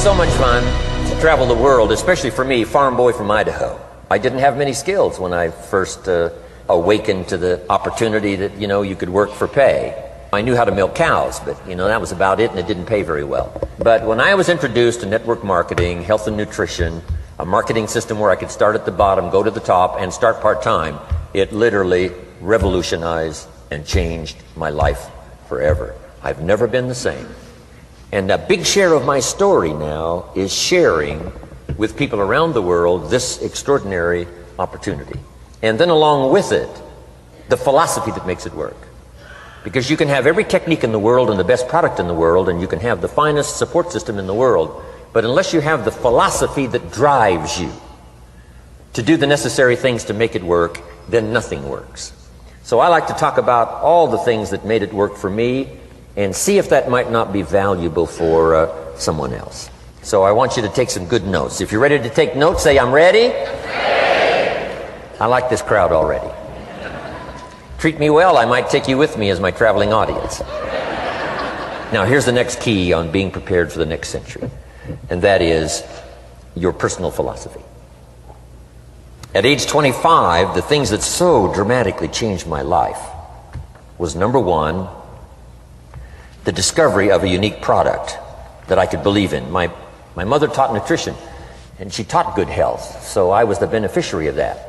so much fun to travel the world, especially for me, farm boy from Idaho. I didn't have many skills when I first awakened to the opportunity that, you could work for pay. I knew how to milk cows, but, that was about it, and it didn't pay very well. But when I was introduced to network marketing, health and nutrition, a marketing system where I could start at the bottom, go to the top, and start part-time, it literally revolutionized and changed my life forever. I've never been the same. And a big share of my story now is sharing with people around the world this extraordinary opportunity. And then along with it, the philosophy that makes it work. Because you can have every technique in the world and the best product in the world, and you can have the finest support system in the world, but unless you have the philosophy that drives you to do the necessary things to make it work, then nothing works. So I like to talk about all the things that made it work for me and see if that might not be valuable for someone else. So I want you to take some good notes. If you're ready to take notes, say, I'm ready. I like this crowd already. Treat me well, I might take you with me as my traveling audience. Now here's the next key on being prepared for the next century, and that is your personal philosophy. At age 25, the things that so dramatically changed my life was, number one, the discovery of a unique product that I could believe in. My mother taught nutrition, and she taught good health, so I was the beneficiary of that.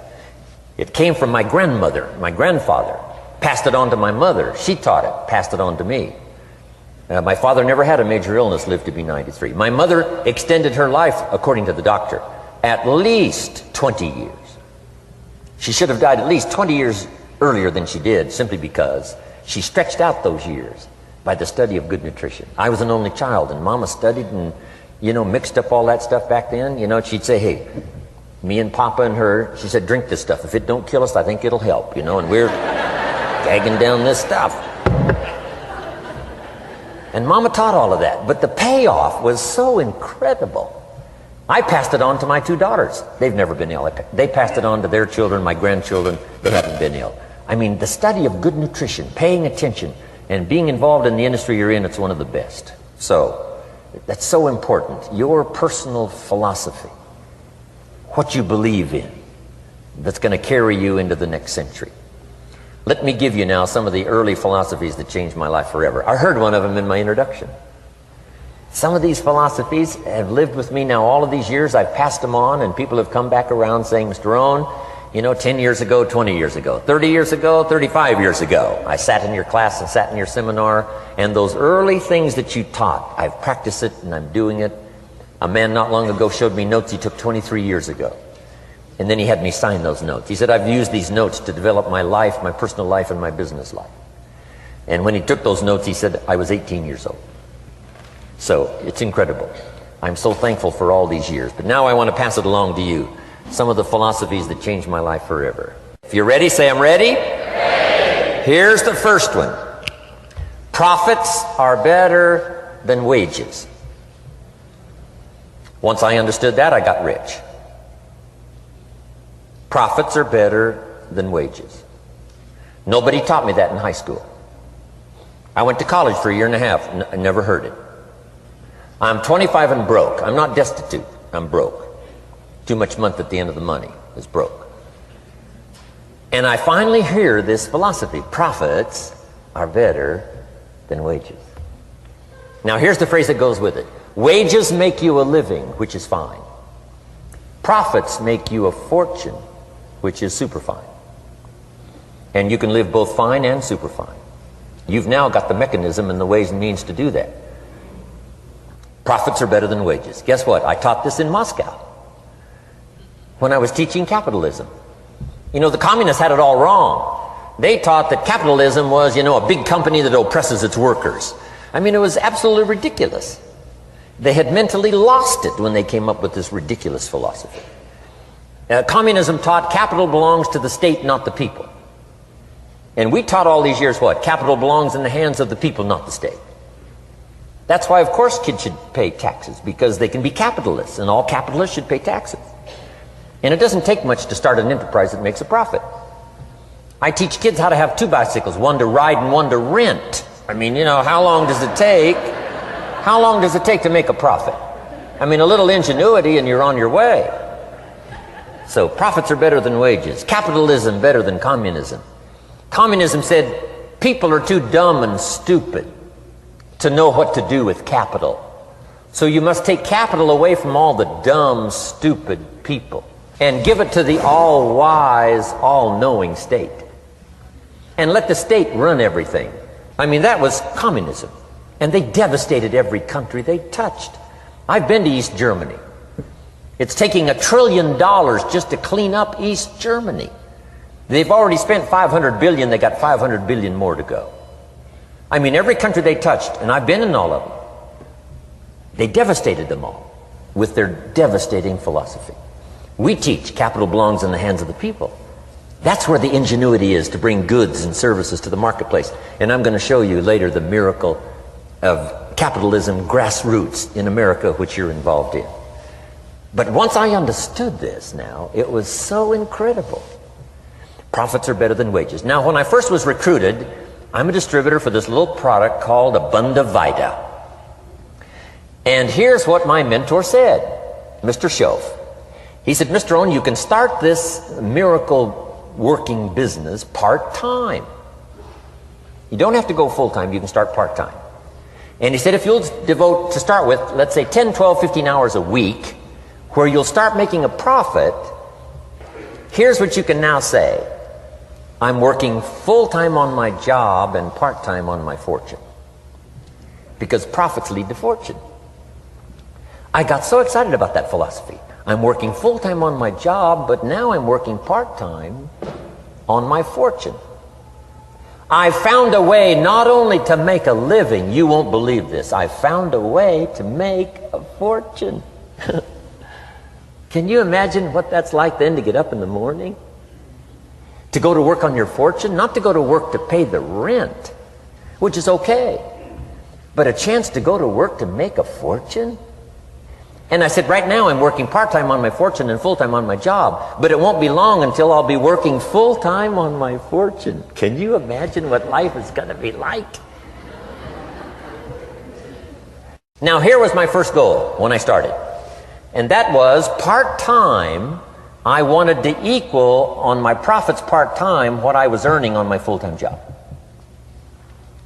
It came from my grandmother. My grandfather passed it on to my mother. She taught it, passed it on to me. My father never had a major illness, lived to be 93. My mother extended her life, according to the doctor, at least 20 years. She should have died at least 20 years earlier than she did, simply because she stretched out those years by the study of good nutrition. I was an only child, and Mama studied and, mixed up all that stuff back then. She'd say, hey, me and Papa and her, she said, drink this stuff. If it don't kill us, I think it'll help, and we're gagging down this stuff. And Mama taught all of that, but the payoff was so incredible. I passed it on to my two daughters. They've never been ill. They passed it on to their children, my grandchildren. They haven't been ill. I mean, the study of good nutrition, paying attention, and being involved in the industry you're in, it's one of the best. So, that's so important. Your personal philosophy, what you believe in, that's going to carry you into the next century. Let me give you now some of the early philosophies that changed my life forever. I heard one of them in my introduction. Some of these philosophies have lived with me now all of these years. I've passed them on, and people have come back around saying, Mr. Rohn, 10 years ago, 20 years ago, 30 years ago, 35 years ago, I sat in your class and sat in your seminar, and those early things that you taught, I've practiced it and I'm doing it. A man not long ago showed me notes he took 23 years ago. And then he had me sign those notes. He said, I've used these notes to develop my life, my personal life, and my business life. And when he took those notes, he said, I was 18 years old. So, it's incredible. I'm so thankful for all these years. But now I want to pass it along to you. Some of the philosophies that changed my life forever. If you're ready, say, I'm ready. Ready. Here's the first one. Profits are better than wages. Once I understood that, I got rich. Profits are better than wages. Nobody taught me that in high school. I went to college for a year and a half. I never heard it. I'm 25 and broke. I'm not destitute. I'm broke. Too much month at the end of the money is broke. And I finally hear this philosophy. Profits are better than wages. Now here's the phrase that goes with it. Wages make you a living, which is fine. Profits make you a fortune, which is super fine. And you can live both fine and super fine. You've now got the mechanism and the ways and means to do that. Profits are better than wages. Guess what? I taught this in Moscow when I was teaching capitalism. The communists had it all wrong. They taught that capitalism was, a big company that oppresses its workers. I mean, it was absolutely ridiculous. They had mentally lost it when they came up with this ridiculous philosophy. Communism taught capital belongs to the state, not the people. And we taught all these years what? Capital belongs in the hands of the people, not the state. That's why, of course, kids should pay taxes, because they can be capitalists, and all capitalists should pay taxes. And it doesn't take much to start an enterprise that makes a profit. I teach kids how to have two bicycles, one to ride and one to rent. I mean, how long does it take? How long does it take to make a profit? I mean, a little ingenuity and you're on your way. So profits are better than wages. Capitalism better than communism. Communism said people are too dumb and stupid to know what to do with capital. So you must take capital away from all the dumb, stupid people and give it to the all-wise, all-knowing state. And let the state run everything. I mean, that was communism. And they devastated every country they touched. I've been to East Germany. It's taking $1 trillion just to clean up East Germany. They've already spent $500 billion. They got $500 billion more to go. I mean, every country they touched, and I've been in all of them, they devastated them all with their devastating philosophy. We teach capital belongs in the hands of the people. That's where the ingenuity is to bring goods and services to the marketplace. And I'm going to show you later the miracle of capitalism grassroots in America, which you're involved in. But once I understood this now, it was so incredible. Profits are better than wages. Now, when I first was recruited, I'm a distributor for this little product called Abunda Vita. And here's what my mentor said, Mr. Schoaf. He said, Mr. Owen, you can start this miracle working business part-time. You don't have to go full-time, you can start part-time. And he said, if you'll devote, to start with, let's say 10, 12, 15 hours a week, where you'll start making a profit, here's what you can now say. I'm working full-time on my job and part-time on my fortune. Because profits lead to fortune. I got so excited about that philosophy. I'm working full-time on my job, but now I'm working part-time on my fortune. I found a way not only to make a living, you won't believe this, I found a way to make a fortune. Can you imagine what that's like then to get up in the morning? To go to work on your fortune? Not to go to work to pay the rent, which is okay, but a chance to go to work to make a fortune? And I said, right now I'm working part-time on my fortune and full-time on my job, but it won't be long until I'll be working full-time on my fortune. Can you imagine what life is going to be like? Now, here was my first goal when I started, and that was part-time. I wanted to equal on my profits part-time what I was earning on my full-time job.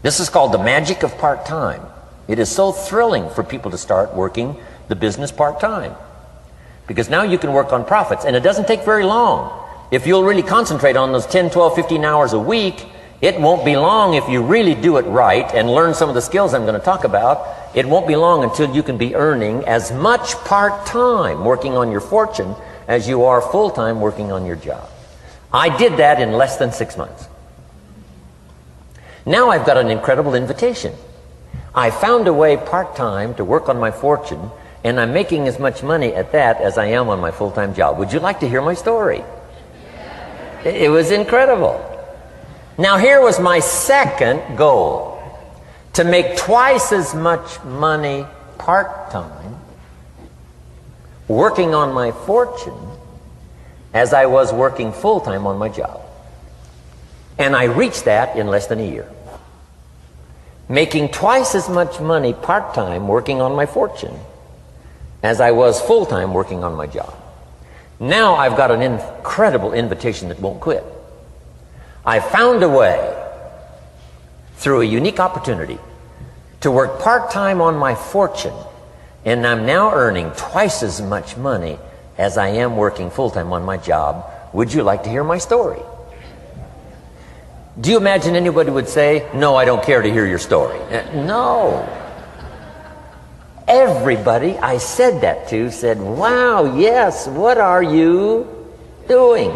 This is called the magic of part-time. It is so thrilling for people to start working the business part-time, because now you can work on profits, and it doesn't take very long. If you'll really concentrate on those 10, 12, 15 hours a week, it won't be long if you really do it right and learn some of the skills I'm going to talk about. It won't be long until you can be earning as much part-time working on your fortune as you are full-time working on your job. I did that in less than 6 months. Now I've got an incredible invitation. I found a way part-time to work on my fortune, and I'm making as much money at that as I am on my full-time job. Would you like to hear my story? It was incredible. Now, here was my second goal, to make twice as much money part-time working on my fortune as I was working full-time on my job. And I reached that in less than a year. Making twice as much money part-time working on my fortune as I was full-time working on my job. Now I've got an incredible invitation that won't quit. I found a way, through a unique opportunity, to work part-time on my fortune, and I'm now earning twice as much money as I am working full-time on my job. Would you like to hear my story? Do you imagine anybody would say, no, I don't care to hear your story? No. Everybody I said that to said, wow, yes, what are you doing?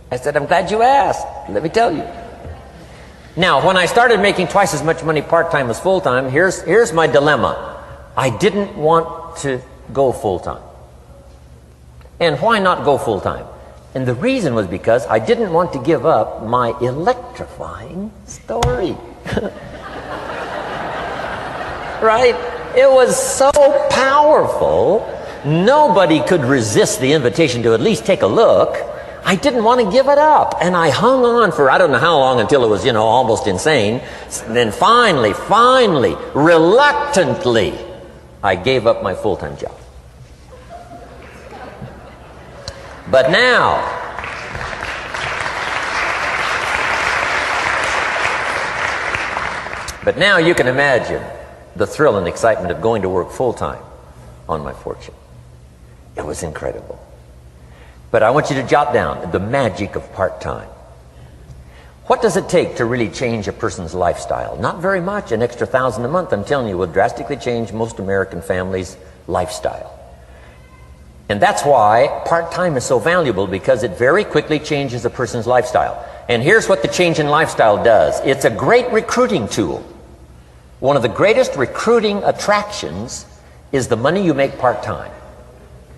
I said, I'm glad you asked. Let me tell you. Now, when I started making twice as much money part-time as full-time, here's my dilemma. I didn't want to go full-time. And why not go full-time? And the reason was because I didn't want to give up my electrifying story. Right? It was so powerful, nobody could resist the invitation to at least take a look. I didn't want to give it up, and I hung on for I don't know how long until it was, almost insane. And then finally, reluctantly, I gave up my full-time job. But now, you can imagine the thrill and excitement of going to work full-time on my fortune. It was incredible. But I want you to jot down the magic of part-time. What does it take to really change a person's lifestyle? Not very much. An extra $1,000 a month, I'm telling you, will drastically change most American families' lifestyle. And that's why part-time is so valuable, because it very quickly changes a person's lifestyle. And here's what the change in lifestyle does. It's a great recruiting tool. One of the greatest recruiting attractions is the money you make part-time.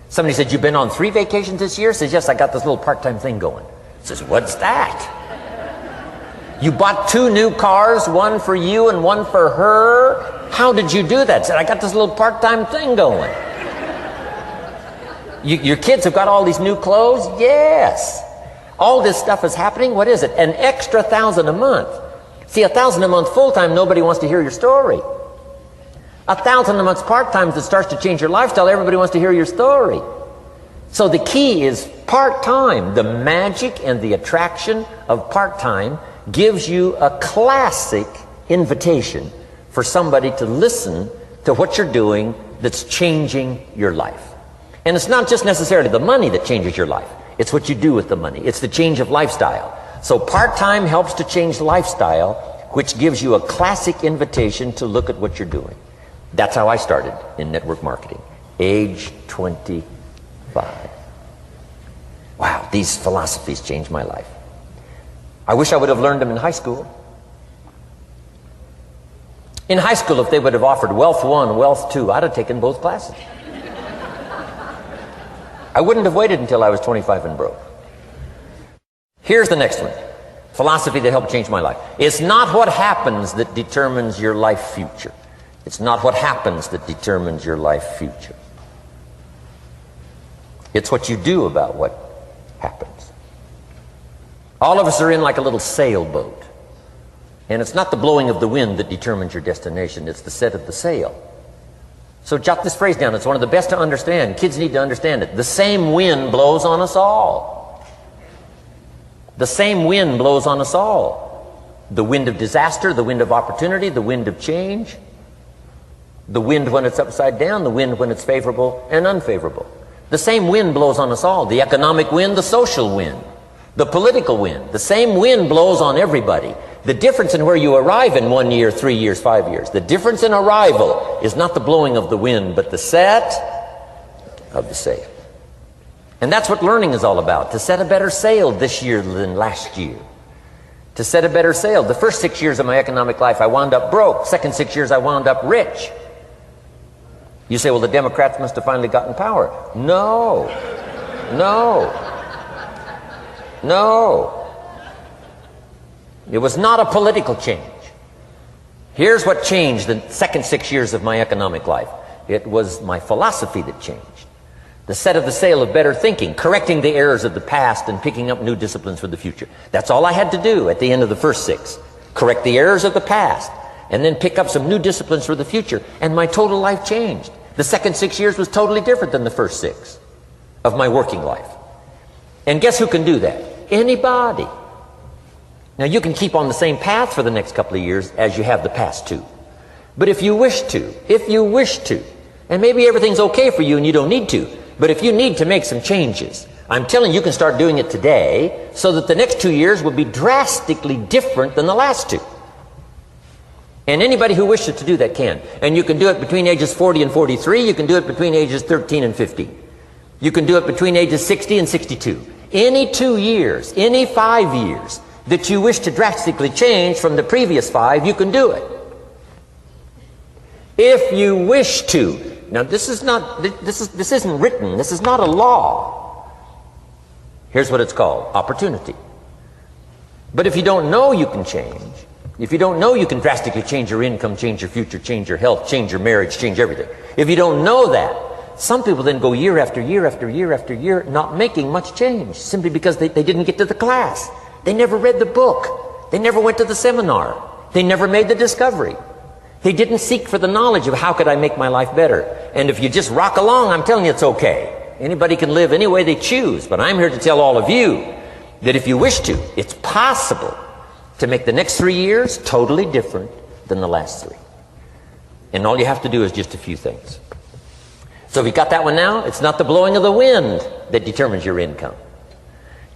Somebody said, "You've been on 3 vacations this year?" Says, "Yes, I got this little part-time thing going." Says, "What's that?" "You bought 2 new cars, one for you and one for her. How did you do that?" Said, "I got this little part-time thing going." Your kids have got all these new clothes? Yes. All this stuff is happening. What is it? An extra $1,000 a month. See, $1,000 a month full-time, nobody wants to hear your story. $1,000 a month part-time that starts to change your lifestyle, everybody wants to hear your story. So the key is part-time. The magic and the attraction of part-time gives you a classic invitation for somebody to listen to what you're doing that's changing your life. And it's not just necessarily the money that changes your life. It's what you do with the money. It's the change of lifestyle. So part-time helps to change lifestyle, which gives you a classic invitation to look at what you're doing. That's how I started in network marketing, age 25. Wow, these philosophies changed my life. I wish I would have learned them in high school. In high school, if they would have offered Wealth 1, Wealth 2, I'd have taken both classes. I wouldn't have waited until I was 25 and broke. Here's the next one. Philosophy that helped change my life. It's not what happens that determines your life future. It's not what happens that determines your life future. It's what you do about what happens. All of us are in like a little sailboat. And it's not the blowing of the wind that determines your destination. It's the set of the sail. So jot this phrase down. It's one of the best to understand. Kids need to understand it. The same wind blows on us all. The same wind blows on us all. The wind of disaster, the wind of opportunity, the wind of change. The wind when it's upside down, the wind when it's favorable and unfavorable. The same wind blows on us all. The economic wind, the social wind, the political wind. The same wind blows on everybody. The difference in where you arrive in 1 year, 3 years, 5 years, the difference in arrival is not the blowing of the wind, but the set of the sail. And that's what learning is all about, to set a better sail this year than last year. To set a better sail. The first 6 years of my economic life, I wound up broke. Second 6 years, I wound up rich. You say, well, the Democrats must have finally gotten power. No. No. No. It was not a political change. Here's what changed the second 6 years of my economic life. It was my philosophy that changed. The set of the sail of better thinking, correcting the errors of the past and picking up new disciplines for the future. That's all I had to do at the end of the first 6. Correct the errors of the past and then pick up some new disciplines for the future. And my total life changed. The second 6 years was totally different than the first 6 of my working life. And guess who can do that? Anybody. Now, you can keep on the same path for the next couple of years as you have the past 2. But if you wish to, and maybe everything's okay for you and you don't need to, but if you need to make some changes, I'm telling you, you can start doing it today so that the next 2 years will be drastically different than the last 2. And anybody who wishes to do that can. And you can do it between ages 40 and 43. You can do it between ages 13 and 15. You can do it between ages 60 and 62. Any 2 years, any 5 years that you wish to drastically change from the previous 5, you can do it. If you wish to. Now, this isn't written. This is not a law. Here's what it's called: opportunity. But if you don't know you can change, if you don't know you can drastically change your income, change your future, change your health, change your marriage, change everything, if you don't know that, some people then go year after year after year after year not making much change simply because they didn't get to the class. They never read the book. They never went to the seminar. They never made the discovery. They didn't seek for the knowledge of how could I make my life better. And if you just rock along, I'm telling you it's okay. Anybody can live any way they choose, but I'm here to tell all of you that if you wish to, it's possible to make the next 3 years totally different than the last 3. And all you have to do is just a few things. So if you got that one now, it's not the blowing of the wind that determines your income.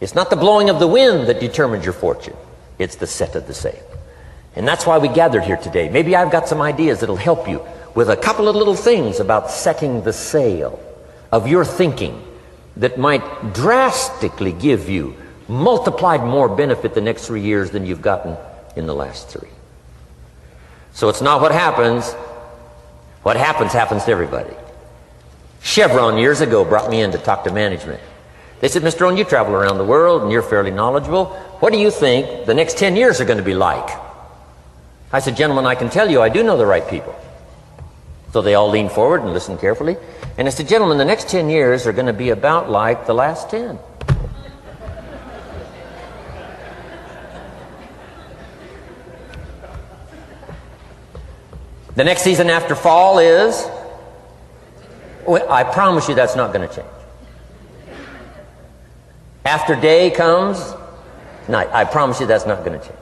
It's not the blowing of the wind that determines your fortune. It's the set of the sail. And that's why we gathered here today. Maybe I've got some ideas that'll help you with a couple of little things about setting the sail of your thinking that might drastically give you multiplied more benefit the next 3 years than you've gotten in the last 3. So it's not what happens. What happens to everybody. Chevron years ago brought me in to talk to management. They said, Mr. Rohn, you travel around the world and you're fairly knowledgeable. What do you think the next 10 years are going to be like? I said, gentlemen, I can tell you I do know the right people. So they all leaned forward and listened carefully. And I said, gentlemen, the next 10 years are going to be about like the last 10. The next season after fall is, well, I promise you that's not going to change. After day comes night. I promise you that's not going to change.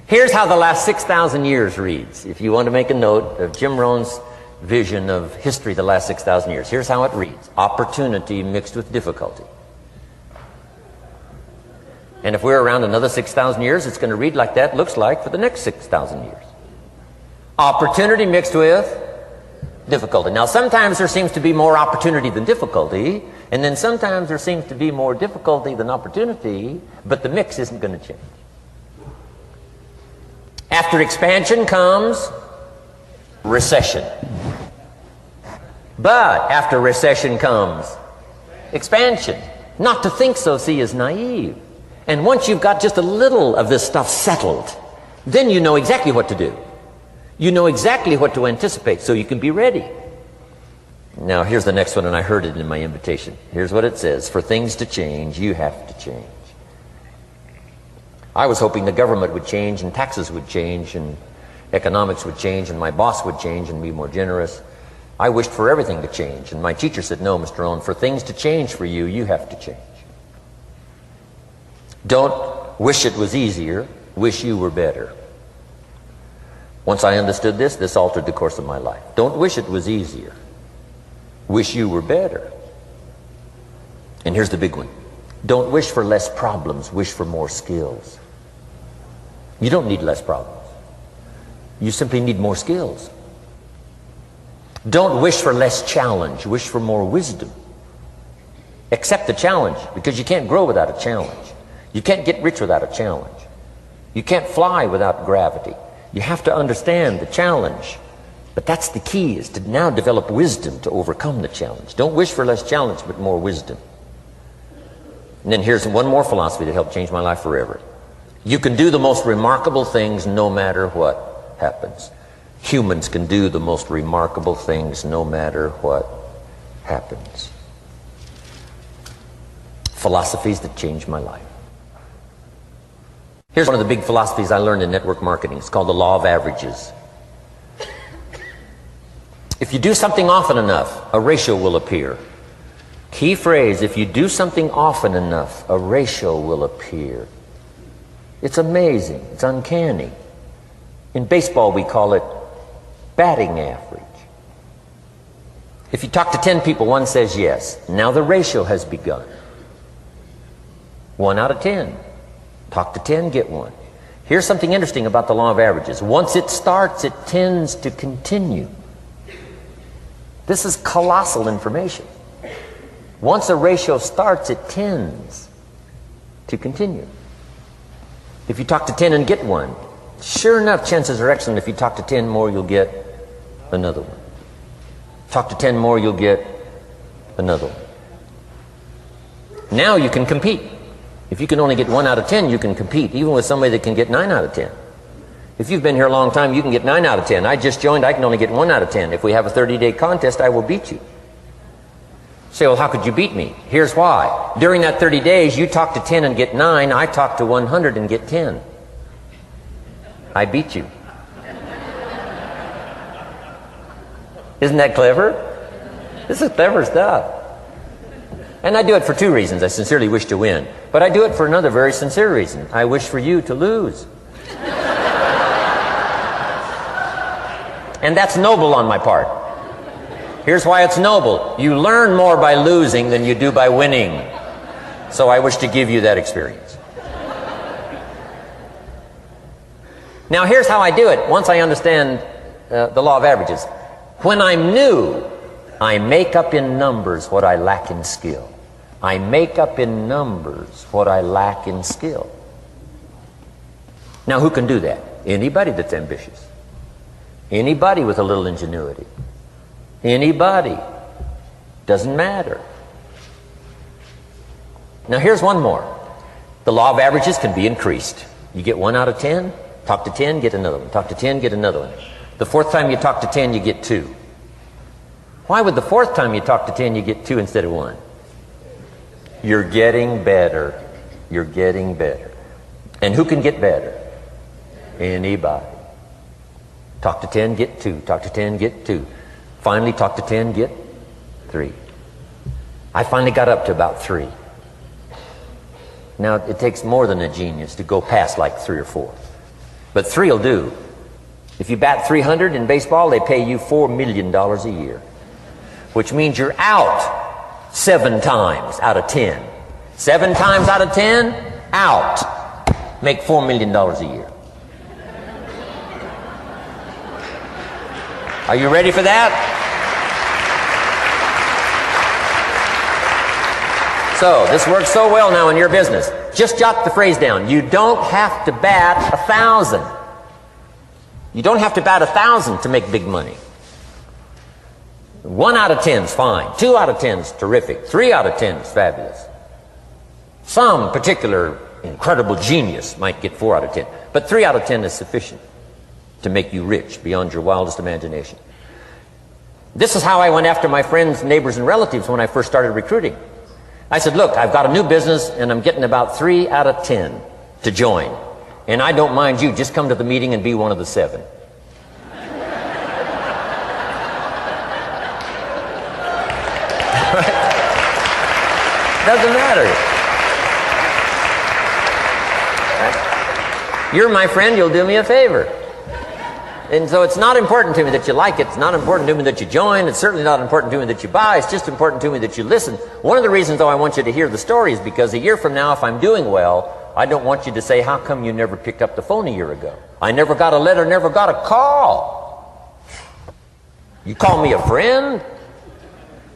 Here's how the last 6,000 years reads. If you want to make a note of Jim Rohn's vision of history the last 6,000 years, here's how it reads. Opportunity mixed with difficulty. And if we're around another 6,000 years, it's going to read like that looks like for the next 6,000 years. Opportunity mixed with difficulty. Now, sometimes there seems to be more opportunity than difficulty, and then sometimes there seems to be more difficulty than opportunity, but the mix isn't going to change. After expansion comes recession. But after recession comes expansion. Not to think so, see, is naive. And once you've got just a little of this stuff settled, then you know exactly what to do. You know exactly what to anticipate, so you can be ready. Now, here's the next one, and I heard it in my invitation. Here's what it says. For things to change, you have to change. I was hoping the government would change, and taxes would change, and economics would change, and my boss would change and be more generous. I wished for everything to change, and my teacher said, no, Mr. Rohn, for things to change for you, you have to change. Don't wish it was easier, wish you were better. Once I understood this, this altered the course of my life. Don't wish it was easier. Wish you were better. And here's the big one. Don't wish for less problems. Wish for more skills. You don't need less problems. You simply need more skills. Don't wish for less challenge. Wish for more wisdom. Accept the challenge, because you can't grow without a challenge. You can't get rich without a challenge. You can't fly without gravity. You have to understand the challenge. But that's the key, is to now develop wisdom to overcome the challenge. Don't wish for less challenge, but more wisdom. And then here's one more philosophy that helped change my life forever. You can do the most remarkable things no matter what happens. Humans can do the most remarkable things no matter what happens. Philosophies that changed my life. Here's one of the big philosophies I learned in network marketing. It's called the law of averages. If you do something often enough, a ratio will appear. Key phrase, if you do something often enough, a ratio will appear. It's amazing. It's uncanny. In baseball, we call it batting average. If you talk to 10 people, one says yes. Now the ratio has begun. 1 out of 10. Talk to 10, get 1. Here's something interesting about the law of averages. Once it starts, it tends to continue. This is colossal information. Once a ratio starts, it tends to continue. If you talk to 10 and get 1, sure enough, chances are excellent. If you talk to 10 more, you'll get another one. Talk to 10 more, you'll get another one. Now you can compete. If you can only get 1 out of 10, you can compete, even with somebody that can get 9 out of 10. If you've been here a long time, you can get 9 out of 10. I just joined, I can only get 1 out of 10. If we have a 30-day contest, I will beat you. Say, well, how could you beat me? Here's why. During that 30 days, you talk to 10 and get 9. I talk to 100 and get 10. I beat you. Isn't that clever? This is clever stuff. And I do it for two reasons. I sincerely wish to win. But I do it for another very sincere reason. I wish for you to lose. And that's noble on my part. Here's why it's noble. You learn more by losing than you do by winning. So I wish to give you that experience. Now here's how I do it once I understand the law of averages. When I'm new, I make up in numbers what I lack in skill. I make up in numbers what I lack in skill. Now who can do that? Anybody that's ambitious. Anybody with a little ingenuity. Anybody. Doesn't matter. Now here's one more. The law of averages can be increased. You get 1 out of 10, talk to 10, get another one. Talk to 10, get another one. The fourth time you talk to 10, you get 2. Why would the fourth time you talk to 10, you get 2 instead of 1? You're getting better. You're getting better. And who can get better? Anybody. Talk to 10, get 2. Talk to 10, get 2. Finally, talk to 10, get 3. I finally got up to about 3. Now, it takes more than a genius to go past like 3 or 4. But 3 will do. If you bat 300 in baseball, they pay you $4 million a year. Which means you're out 7 times out of 10. 7 times out of 10, out. Make $4 million a year. Are you ready for that? So, this works so well now in your business. Just jot the phrase down. You don't have to bat 1,000. You don't have to bat 1,000 to make big money. 1 out of 10 is fine. 2 out of 10 is terrific. 3 out of 10 is fabulous. Some particular incredible genius might get 4 out of 10. But 3 out of 10 is sufficient to make you rich beyond your wildest imagination. This is how I went after my friends, neighbors, and relatives when I first started recruiting. I said, look, I've got a new business and I'm getting about 3 out of 10 to join. And I don't mind you, just come to the meeting and be one of the 7. Doesn't matter. You're my friend, you'll do me a favor. And so it's not important to me that you like it. It's not important to me that you join. It's certainly not important to me that you buy. It's just important to me that you listen. One of the reasons, though, I want you to hear the story is because a year from now, if I'm doing well, I don't want you to say, how come you never picked up the phone a year ago? I never got a letter, never got a call. You call me a friend?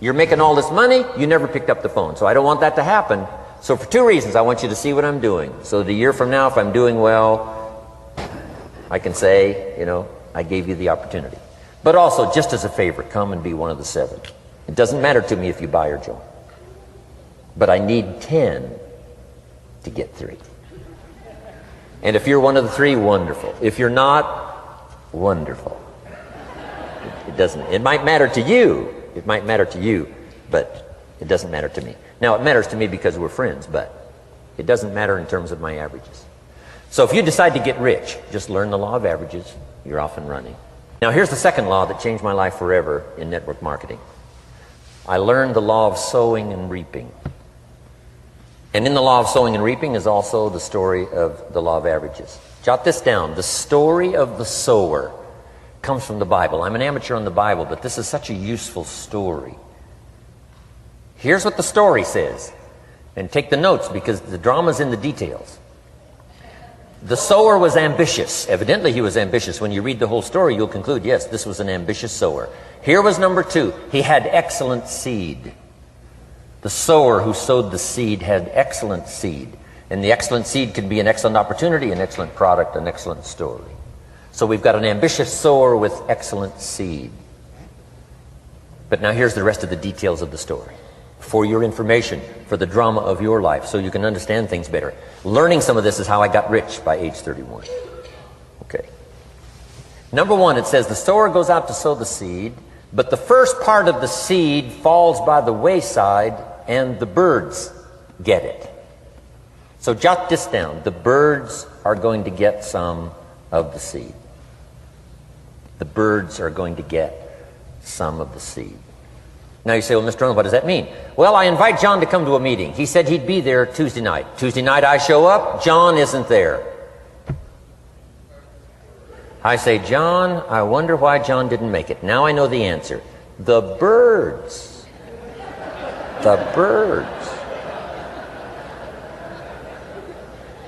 You're making all this money, you never picked up the phone. So I don't want that to happen. So for 2 reasons, I want you to see what I'm doing. So that a year from now, if I'm doing well, I can say, you know, I gave you the opportunity. But also, just as a favor, come and be one of the 7. It doesn't matter to me if you buy or join. But I need 10 to get 3. And if you're one of the 3, wonderful. If you're not, wonderful. It doesn't. It might matter to you. It might matter to you, but it doesn't matter to me. Now, it matters to me because we're friends, but it doesn't matter in terms of my averages. So if you decide to get rich, just learn the law of averages. You're off and running. Now, here's the second law that changed my life forever in network marketing. I learned the law of sowing and reaping. And in the law of sowing and reaping is also the story of the law of averages. Jot this down. The story of the sower comes from the Bible. I'm an amateur on the Bible, but this is such a useful story. Here's what the story says. And take the notes because the drama's in the details. The sower was ambitious. Evidently he was ambitious. When you read the whole story, you'll conclude, yes, this was an ambitious sower. Here was number 2. He had excellent seed. The sower who sowed the seed had excellent seed. And the excellent seed can be an excellent opportunity, an excellent product, an excellent story. So we've got an ambitious sower with excellent seed. But now here's the rest of the details of the story. For your information, for the drama of your life, so you can understand things better. Learning some of this is how I got rich by age 31. Okay. Number 1, it says the sower goes out to sow the seed, but the first part of the seed falls by the wayside and the birds get it. So jot this down. The birds are going to get some of the seed. The birds are going to get some of the seed. Now you say, well, Mr. Arnold, what does that mean? Well, I invite John to come to a meeting. He said he'd be there Tuesday night. Tuesday night I show up, John isn't there. I say, John, I wonder why John didn't make it. Now I know the answer. The birds. The birds.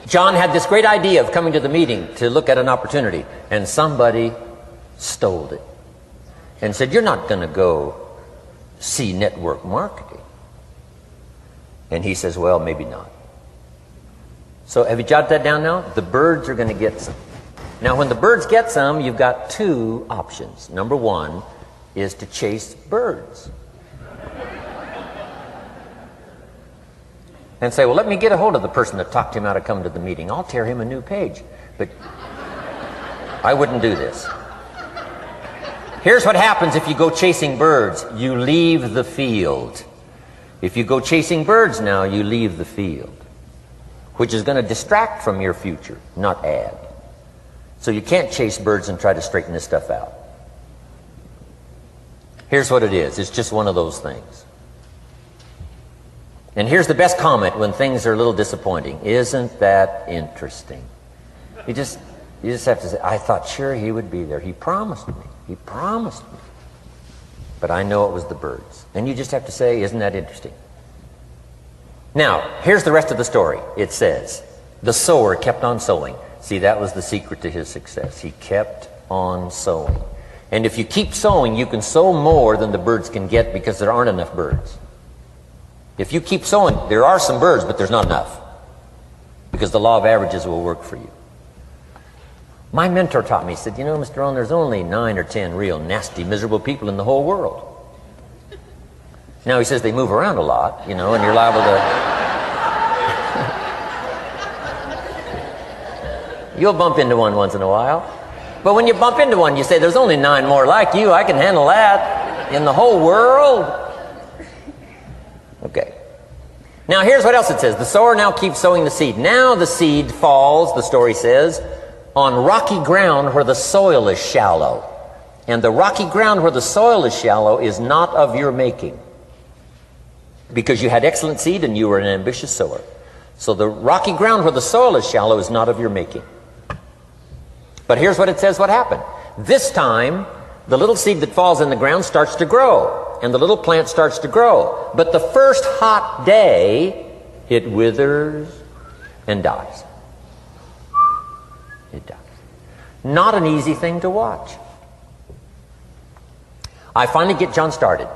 John had this great idea of coming to the meeting to look at an opportunity, and somebody stole it and said, you're not going to go see network marketing. And he says, well, maybe not. So have you jotted that down now? The birds are going to get some. Now when the birds get some, you've got two options. Number one is to chase birds. And say, well, let me get a hold of the person that talked him out of coming to the meeting. I'll tear him a new page. But I wouldn't do this. Here's what happens if you go chasing birds. You leave the field. If you go chasing birds now, you leave the field, which is going to distract from your future, not add. So you can't chase birds and try to straighten this stuff out. Here's what it is. It's just one of those things. And here's the best comment when things are a little disappointing. Isn't that interesting? You just have to say, I thought sure he would be there. He promised me. He promised me. But I know it was the birds. And you just have to say, isn't that interesting? Now, here's the rest of the story. It says, the sower kept on sowing. See, that was the secret to his success. He kept on sowing. And if you keep sowing, you can sow more than the birds can get because there aren't enough birds. If you keep sowing, there are some birds, but there's not enough. Because the law of averages will work for you. My mentor taught me, he said, you know, Mr. Rohn, there's only 9 or 10 real nasty, miserable people in the whole world. Now he says they move around a lot, you know, and you're liable to... You'll bump into one once in a while. But when you bump into one, you say, there's only 9 more like you. I can handle that in the whole world. Okay. Now here's what else it says. The sower now keeps sowing the seed. Now the seed falls, the story says, on rocky ground where the soil is shallow. And the rocky ground where the soil is shallow is not of your making. Because you had excellent seed and you were an ambitious sower. So the rocky ground where the soil is shallow is not of your making. But here's what it says what happened. This time, the little seed that falls in the ground starts to grow. And the little plant starts to grow. But the first hot day, it withers and dies. It dies. Not an easy thing to watch. I finally get John started.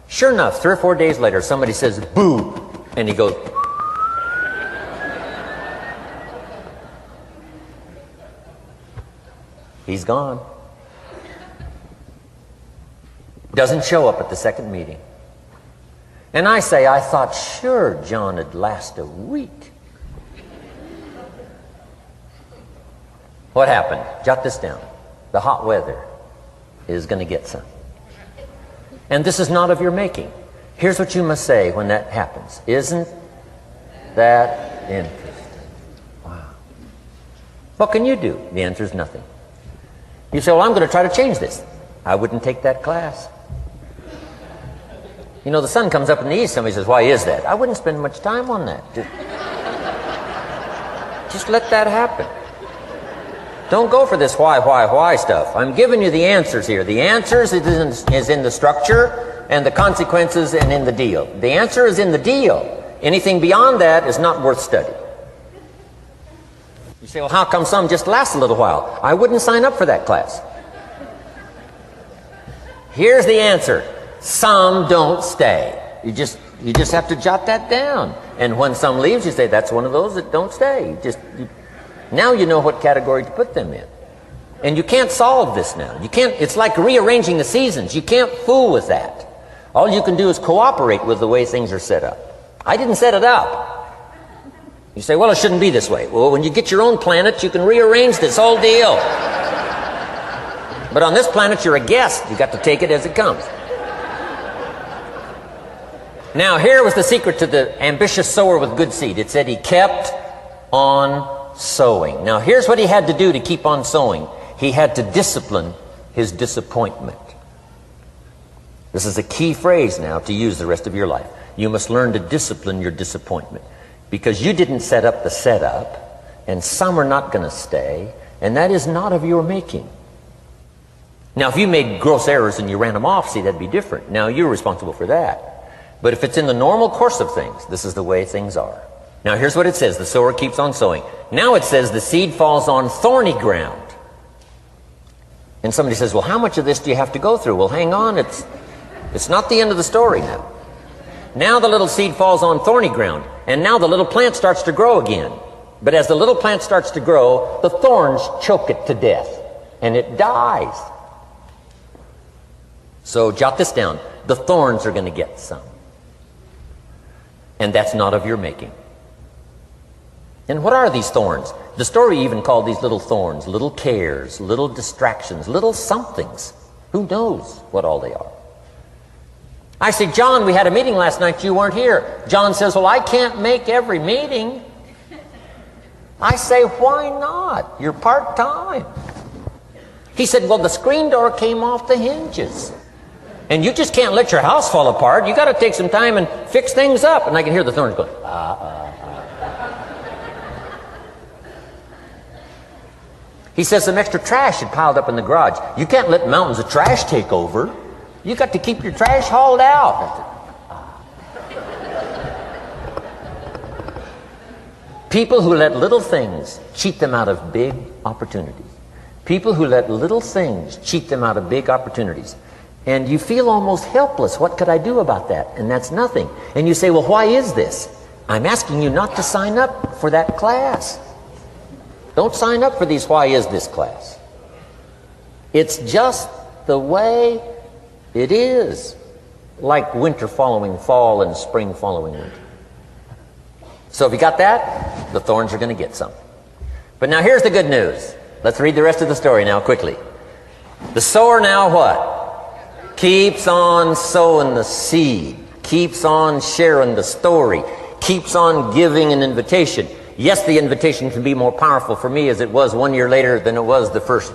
Sure enough, 3 or 4 days later, somebody says, boo! And he goes... He's gone. Doesn't show up at the second meeting. And I say, I thought sure John would last a week. What happened? Jot this down. The hot weather is going to get some. And this is not of your making. Here's what you must say when that happens. Isn't that interesting? Wow. What can you do? The answer is nothing. You say, well, I'm going to try to change this. I wouldn't take that class. You know, the sun comes up in the east. Somebody says, why is that? I wouldn't spend much time on that. Just let that happen. Don't go for this why stuff. I'm giving you the answers here. The answers is in the structure and the consequences and in the deal. The answer is in the deal. Anything beyond that is not worth study. You say, well, how come some just last a little while? I wouldn't sign up for that class. Here's the answer. Some don't stay. You just have to jot that down. And when some leaves, you say, that's one of those that don't stay. Now you know what category to put them in. And you can't solve this now. You can't, it's like rearranging the seasons. You can't fool with that. All you can do is cooperate with the way things are set up. I didn't set it up. You say, well, it shouldn't be this way. Well, when you get your own planet, you can rearrange this whole deal. But on this planet, you're a guest. You got to take it as it comes. Now, here was the secret to the ambitious sower with good seed. It said he kept on sowing. Now, here's what he had to do to keep on sowing. He had to discipline his disappointment. This is a key phrase now to use the rest of your life. You must learn to discipline your disappointment, because you didn't set up the setup, and some are not going to stay, and that is not of your making. Now, if you made gross errors and you ran them off, see, that'd be different. Now, you're responsible for that. But if it's in the normal course of things, this is the way things are. Now, here's what it says. The sower keeps on sowing. Now it says the seed falls on thorny ground. And somebody says, well, how much of this do you have to go through? Well, hang on. It's not the end of the story now. Now the little seed falls on thorny ground. And now the little plant starts to grow again. But as the little plant starts to grow, the thorns choke it to death. And it dies. So jot this down. The thorns are going to get some. And that's not of your making. And what are these thorns? The story even called these little thorns, little cares, little distractions, little somethings. Who knows what all they are? I say, John, we had a meeting last night, you weren't here. John says, well, I can't make every meeting. I say, why not? You're part-time. He said, well, the screen door came off the hinges. And you just can't let your house fall apart. You got to take some time and fix things up. And I can hear the thorns going, He says some extra trash had piled up in the garage. You can't let mountains of trash take over. You got to keep your trash hauled out. People who let little things cheat them out of big opportunities. People who let little things cheat them out of big opportunities. And you feel almost helpless. What could I do about that? And that's nothing. And you say, well, why is this? I'm asking you not to sign up for that class. Don't sign up for these why is this class. It's just the way it is. Like winter following fall and spring following winter. So if you got that, the thorns are going to get some. But now here's the good news. Let's read the rest of the story now quickly. The sower now what? Keeps on sowing the seed, keeps on sharing the story, keeps on giving an invitation. Yes, the invitation can be more powerful for me as it was 1 year later than it was the first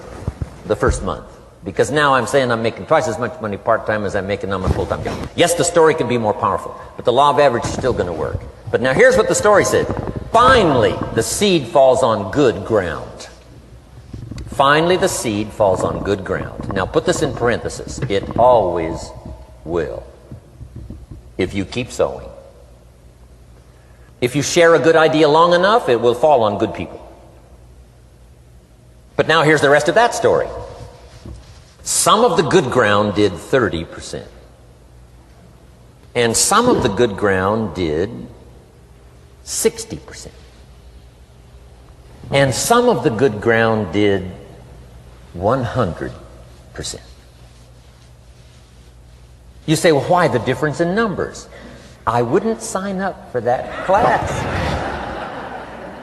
month. Because now I'm saying I'm making twice as much money part-time as I'm making on my full-time job. Yes, the story can be more powerful, but the law of average is still going to work. But now here's what the story said. Finally, the seed falls on good ground. Finally, the seed falls on good ground. Now, put this in parentheses. It always will, if you keep sowing. If you share a good idea long enough, it will fall on good people. But now here's the rest of that story. Some of the good ground did 30%. And some of the good ground did 60%. And some of the good ground did 100%. You say, well, why the difference in numbers? I wouldn't sign up for that class.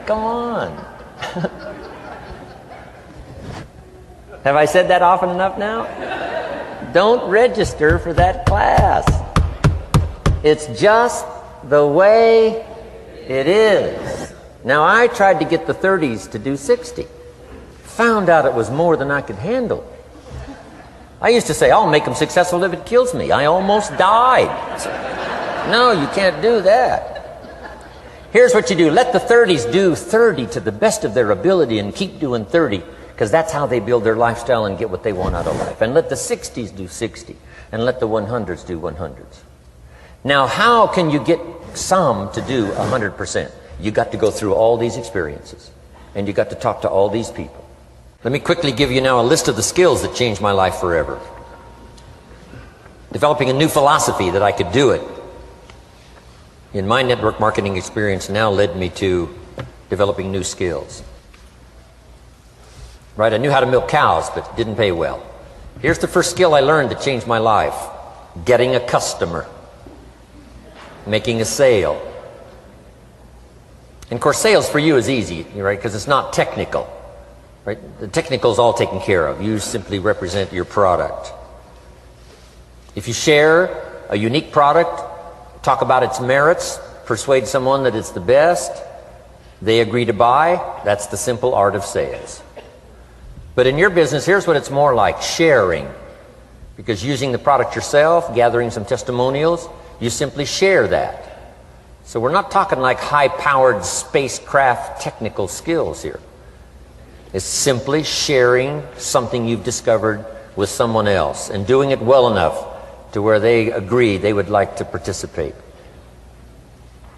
Go on. Have I said that often enough now? Don't register for that class. It's just the way it is. Now, I tried to get the 30s to do 60. Found out it was more than I could handle. I used to say, I'll make them successful if it kills me. I almost died. No, you can't do that. Here's what you do. Let the 30s do 30 to the best of their ability and keep doing 30, because that's how they build their lifestyle and get what they want out of life. And let the 60s do 60, and let the 100s do 100s. Now, how can you get some to do 100%? You got to go through all these experiences, and you got to talk to all these people. Let me quickly give you now a list of the skills that changed my life forever. Developing a new philosophy that I could do it in my network marketing experience now led me to developing new skills. Right, I knew how to milk cows, but didn't pay well. Here's the first skill I learned that changed my life. Getting a customer. Making a sale. And of course, sales for you is easy, right, because it's not technical. Right? The technical is all taken care of. You simply represent your product. If you share a unique product, talk about its merits, persuade someone that it's the best, they agree to buy, that's the simple art of sales. But in your business, here's what it's more like: sharing. Because using the product yourself, gathering some testimonials, you simply share that. So we're not talking like high-powered spacecraft technical skills here. It's simply sharing something you've discovered with someone else and doing it well enough to where they agree they would like to participate.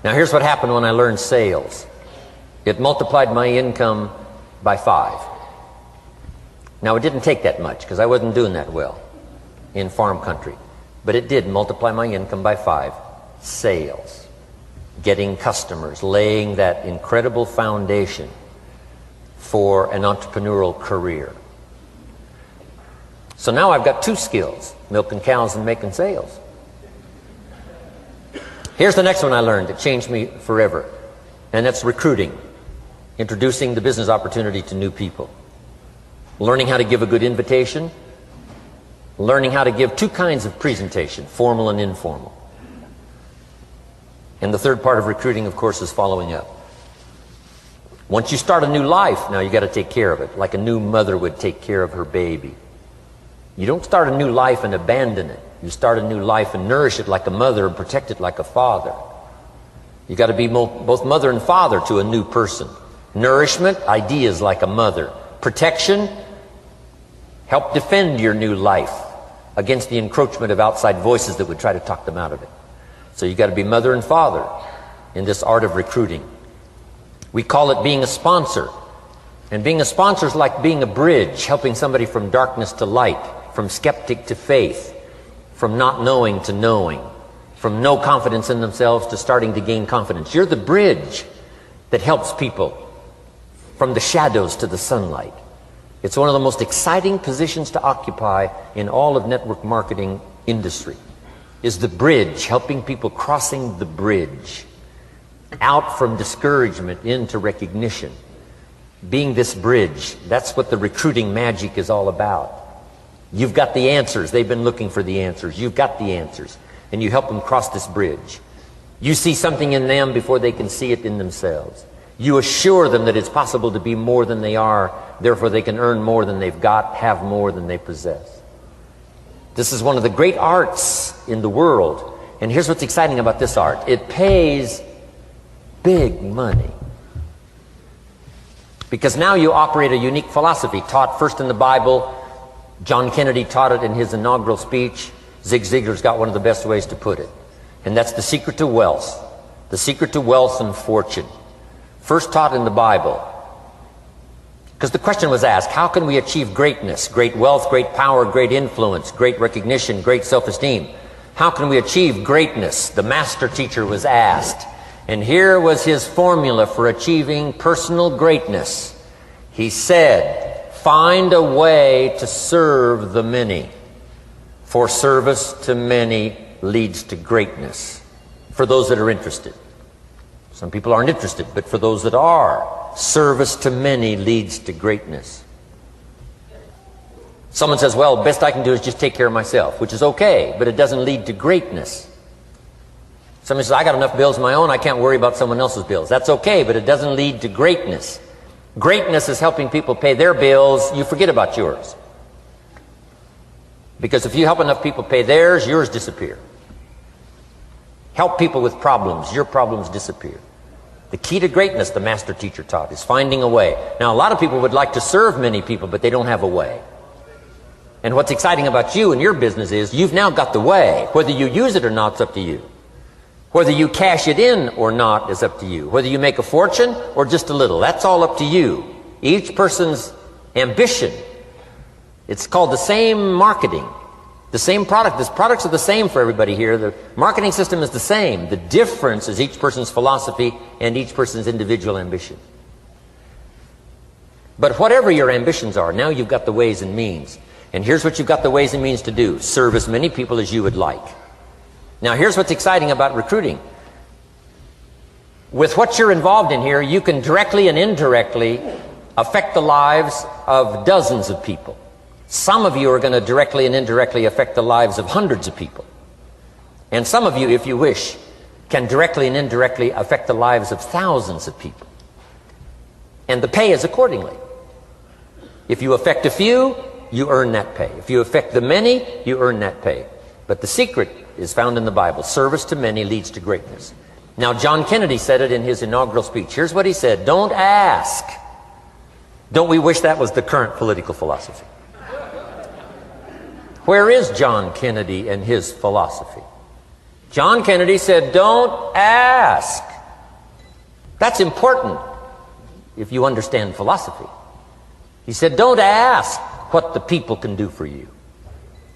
Now here's what happened when I learned sales. It multiplied my income by 5. Now it didn't take that much because I wasn't doing that well in farm country. But it did multiply my income by 5. Sales. Getting customers. Laying that incredible foundation for an entrepreneurial career. So now I've got 2 skills. Milking cows and making sales. Here's the next one I learned that changed me forever. And that's recruiting. Introducing the business opportunity to new people. Learning how to give a good invitation. Learning how to give 2 kinds of presentation, formal and informal. And the third part of recruiting, of course, is following up. Once you start a new life, now you got to take care of it, like a new mother would take care of her baby. You don't start a new life and abandon it. You start a new life and nourish it like a mother and protect it like a father. You got to be both mother and father to a new person. Nourishment, ideas like a mother. Protection, help defend your new life against the encroachment of outside voices that would try to talk them out of it. So you got to be mother and father in this art of recruiting. We call it being a sponsor. And being a sponsor is like being a bridge, helping somebody from darkness to light, from skeptic to faith, from not knowing to knowing, from no confidence in themselves to starting to gain confidence. You're the bridge that helps people from the shadows to the sunlight. It's one of the most exciting positions to occupy in all of network marketing industry, is the bridge, helping people crossing the bridge out from discouragement into recognition. Being this bridge, that's what the recruiting magic is all about. You've got the answers. They've been looking for the answers. You've got the answers. And you help them cross this bridge. You see something in them before they can see it in themselves. You assure them that it's possible to be more than they are, therefore they can earn more than they've got, have more than they possess. This is one of the great arts in the world. And here's what's exciting about this art. It pays big money. Because now you operate a unique philosophy taught first in the Bible. John Kennedy taught it in his inaugural speech. Zig Ziglar's got one of the best ways to put it. And that's the secret to wealth. The secret to wealth and fortune. First taught in the Bible. Because the question was asked, how can we achieve greatness, great wealth, great power, great influence, great recognition, great self-esteem? How can we achieve greatness? The master teacher was asked. And here was his formula for achieving personal greatness. He said, find a way to serve the many. For service to many leads to greatness. For those that are interested. Some people aren't interested, but for those that are, service to many leads to greatness. Someone says, well, best I can do is just take care of myself, which is okay, but it doesn't lead to greatness. Somebody says, I got enough bills of my own, I can't worry about someone else's bills. That's okay, but it doesn't lead to greatness. Greatness is helping people pay their bills, you forget about yours. Because if you help enough people pay theirs, yours disappear. Help people with problems, your problems disappear. The key to greatness, the master teacher taught, is finding a way. Now, a lot of people would like to serve many people, but they don't have a way. And what's exciting about you and your business is you've now got the way. Whether you use it or not, it's up to you. Whether you cash it in or not is up to you. Whether you make a fortune or just a little, that's all up to you. Each person's ambition. It's called the same marketing. The same product. The products are the same for everybody here. The marketing system is the same. The difference is each person's philosophy and each person's individual ambition. But whatever your ambitions are, now you've got the ways and means. And here's what you've got the ways and means to do. Serve as many people as you would like. Now here's what's exciting about recruiting. With what you're involved in here, you can directly and indirectly affect the lives of dozens of people. Some of you are going to directly and indirectly affect the lives of hundreds of people. And some of you, if you wish, can directly and indirectly affect the lives of thousands of people. And the pay is accordingly. If you affect a few, you earn that pay. If you affect the many, you earn that pay. But the secret is found in the Bible. Service to many leads to greatness. Now, John Kennedy said it in his inaugural speech. Here's what he said: don't ask. Don't we wish that was the current political philosophy? Where is John Kennedy and his philosophy? John Kennedy said, don't ask. That's important if you understand philosophy. He said, don't ask what the people can do for you.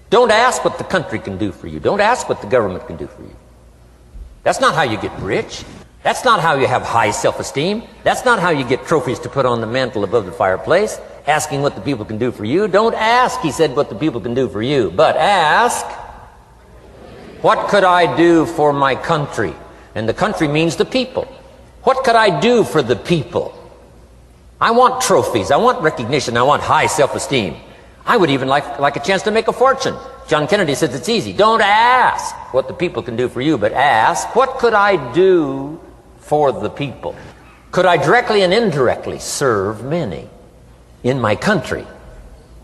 Don't ask what the country can do for you. Don't ask what the government can do for you. That's not how you get rich. That's not how you have high self-esteem. That's not how you get trophies to put on the mantle above the fireplace, asking what the people can do for you. Don't ask, he said, what the people can do for you, but ask, what could I do for my country? And the country means the people. What could I do for the people? I want trophies. I want recognition. I want high self-esteem. I would even like a chance to make a fortune. John Kennedy says it's easy. Don't ask what the people can do for you, but ask, what could I do for the people? Could I directly and indirectly serve many in my country?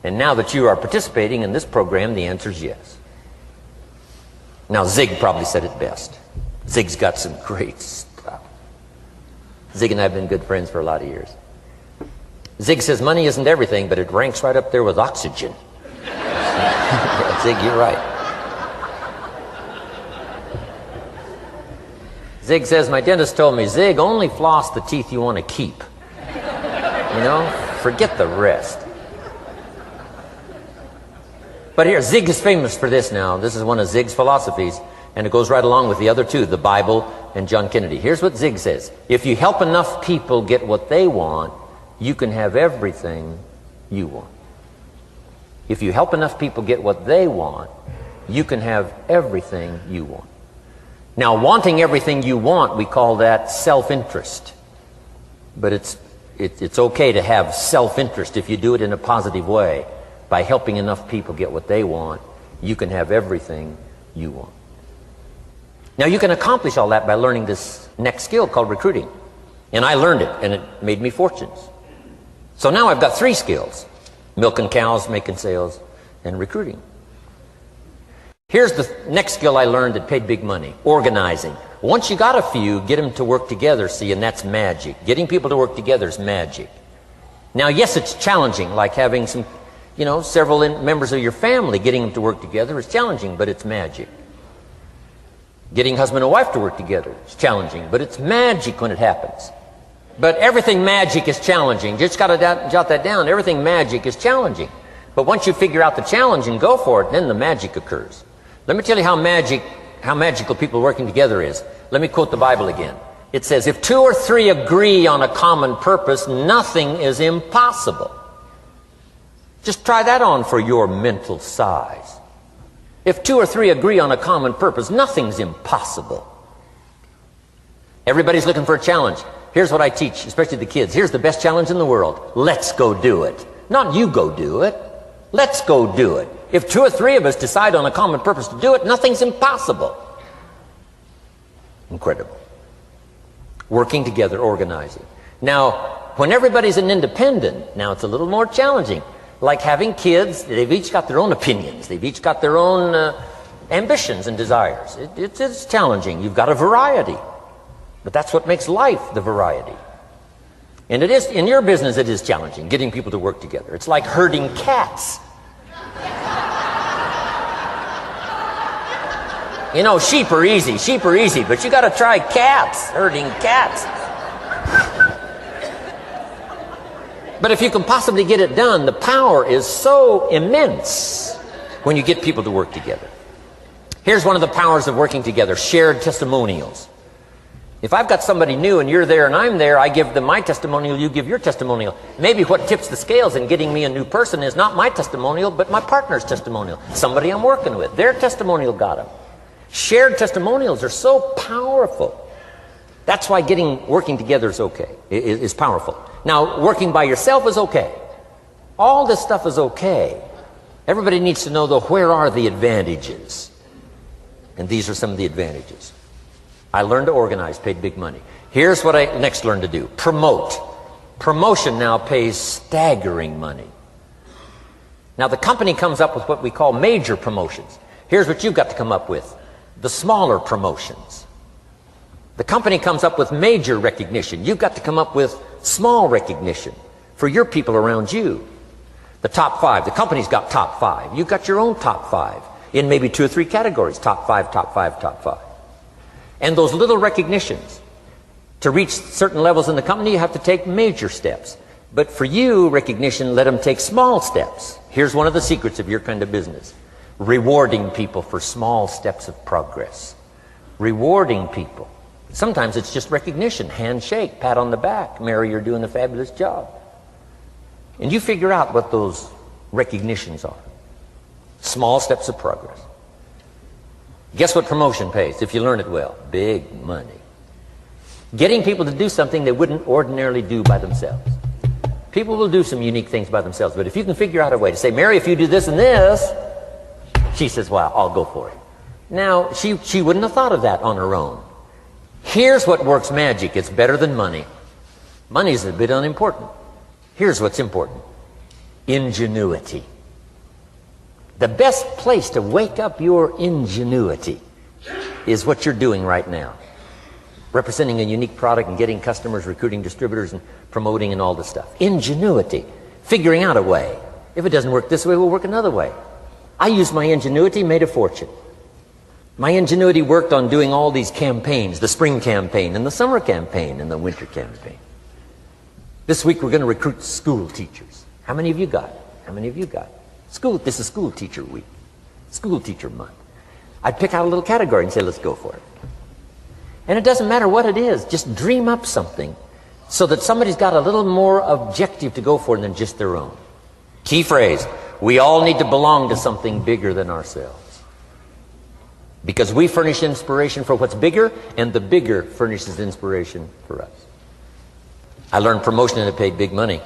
And now that you are participating in this program, the answer is yes. Now, Zig probably said it best. Zig's got some great stuff. Zig and I have been good friends for a lot of years. Zig says money isn't everything, but it ranks right up there with oxygen. Zig, you're right. Zig says, my dentist told me, Zig, only floss the teeth you want to keep. You know, forget the rest. But here, Zig is famous for this now. This is one of Zig's philosophies, and it goes right along with the other two, the Bible and John Kennedy. Here's what Zig says: if you help enough people get what they want, you can have everything you want. If you help enough people get what they want, you can have everything you want. Now, wanting everything you want, we call that self-interest. But it's okay to have self-interest if you do it in a positive way. By helping enough people get what they want, you can have everything you want. Now, you can accomplish all that by learning this next skill called recruiting. And I learned it, and it made me fortunes. So now I've got 3 skills: milking cows, making sales, and recruiting. Here's the next skill I learned that paid big money: organizing. Once you got a few, get them to work together, see, and that's magic. Getting people to work together is magic. Now, yes, it's challenging, like having some, several members of your family, getting them to work together is challenging, but it's magic. Getting husband and wife to work together is challenging, but it's magic when it happens. But everything magic is challenging. Just got to jot that down. Everything magic is challenging. But once you figure out the challenge and go for it, then the magic occurs. Let me tell you how magical people working together is. Let me quote the Bible again. It says, if 2 or 3 agree on a common purpose, nothing is impossible. Just try that on for your mental size. If 2 or 3 agree on a common purpose, nothing's impossible. Everybody's looking for a challenge. Here's what I teach, especially the kids. Here's the best challenge in the world. Let's go do it. Not you go do it. Let's go do it. If 2 or 3 of us decide on a common purpose to do it, nothing's impossible. Incredible. Working together, organizing. Now, when everybody's an independent, now it's a little more challenging. Like having kids, they've each got their own opinions. They've each got their own ambitions and desires. It's challenging. You've got a variety. But that's what makes life, the variety. And it is, in your business, it is challenging, getting people to work together. It's like herding cats. Sheep are easy, but you got to try cats, herding cats. But if you can possibly get it done, the power is so immense when you get people to work together. Here's one of the powers of working together: shared testimonials. If I've got somebody new and you're there and I'm there, I give them my testimonial, you give your testimonial. Maybe what tips the scales in getting me a new person is not my testimonial, but my partner's testimonial. Somebody I'm working with, their testimonial got them. Shared testimonials are so powerful. That's why working together is powerful. Now, working by yourself is okay. All this stuff is okay. Everybody needs to know, though, where are the advantages? And these are some of the advantages. I learned to organize, paid big money. Here's what I next learned to do: promote. Promotion now pays staggering money. Now the company comes up with what we call major promotions. Here's what you've got to come up with: the smaller promotions. The company comes up with major recognition. You've got to come up with small recognition for your people around you. The top 5. The company's got top 5. You've got your own top 5 in maybe 2 or 3 categories. Top 5, top 5, top 5. And those little recognitions, to reach certain levels in the company, you have to take major steps. But for you, recognition, let them take small steps. Here's one of the secrets of your kind of business: rewarding people for small steps of progress. Rewarding people. Sometimes it's just recognition, handshake, pat on the back. Mary, you're doing a fabulous job. And you figure out what those recognitions are. Small steps of progress. Guess what promotion pays if you learn it well? Big money. Getting people to do something they wouldn't ordinarily do by themselves. People will do some unique things by themselves, but if you can figure out a way to say, Mary, if you do this and this, she says, well, I'll go for it. Now, she wouldn't have thought of that on her own. Here's what works magic. It's better than money. Money's a bit unimportant. Here's what's important: ingenuity. The best place to wake up your ingenuity is what you're doing right now. Representing a unique product and getting customers, recruiting distributors, and promoting and all this stuff. Ingenuity. Figuring out a way. If it doesn't work this way, we'll work another way. I used my ingenuity, made a fortune. My ingenuity worked on doing all these campaigns: the spring campaign and the summer campaign and the winter campaign. This week we're going to recruit school teachers. How many of you got? How many of you got? This is school teacher week. School teacher month. I'd pick out a little category and say, let's go for it. And it doesn't matter what it is. Just dream up something so that somebody's got a little more objective to go for than just their own. Key phrase: we all need to belong to something bigger than ourselves. Because we furnish inspiration for what's bigger, and the bigger furnishes inspiration for us. I learned promotion and it paid big money.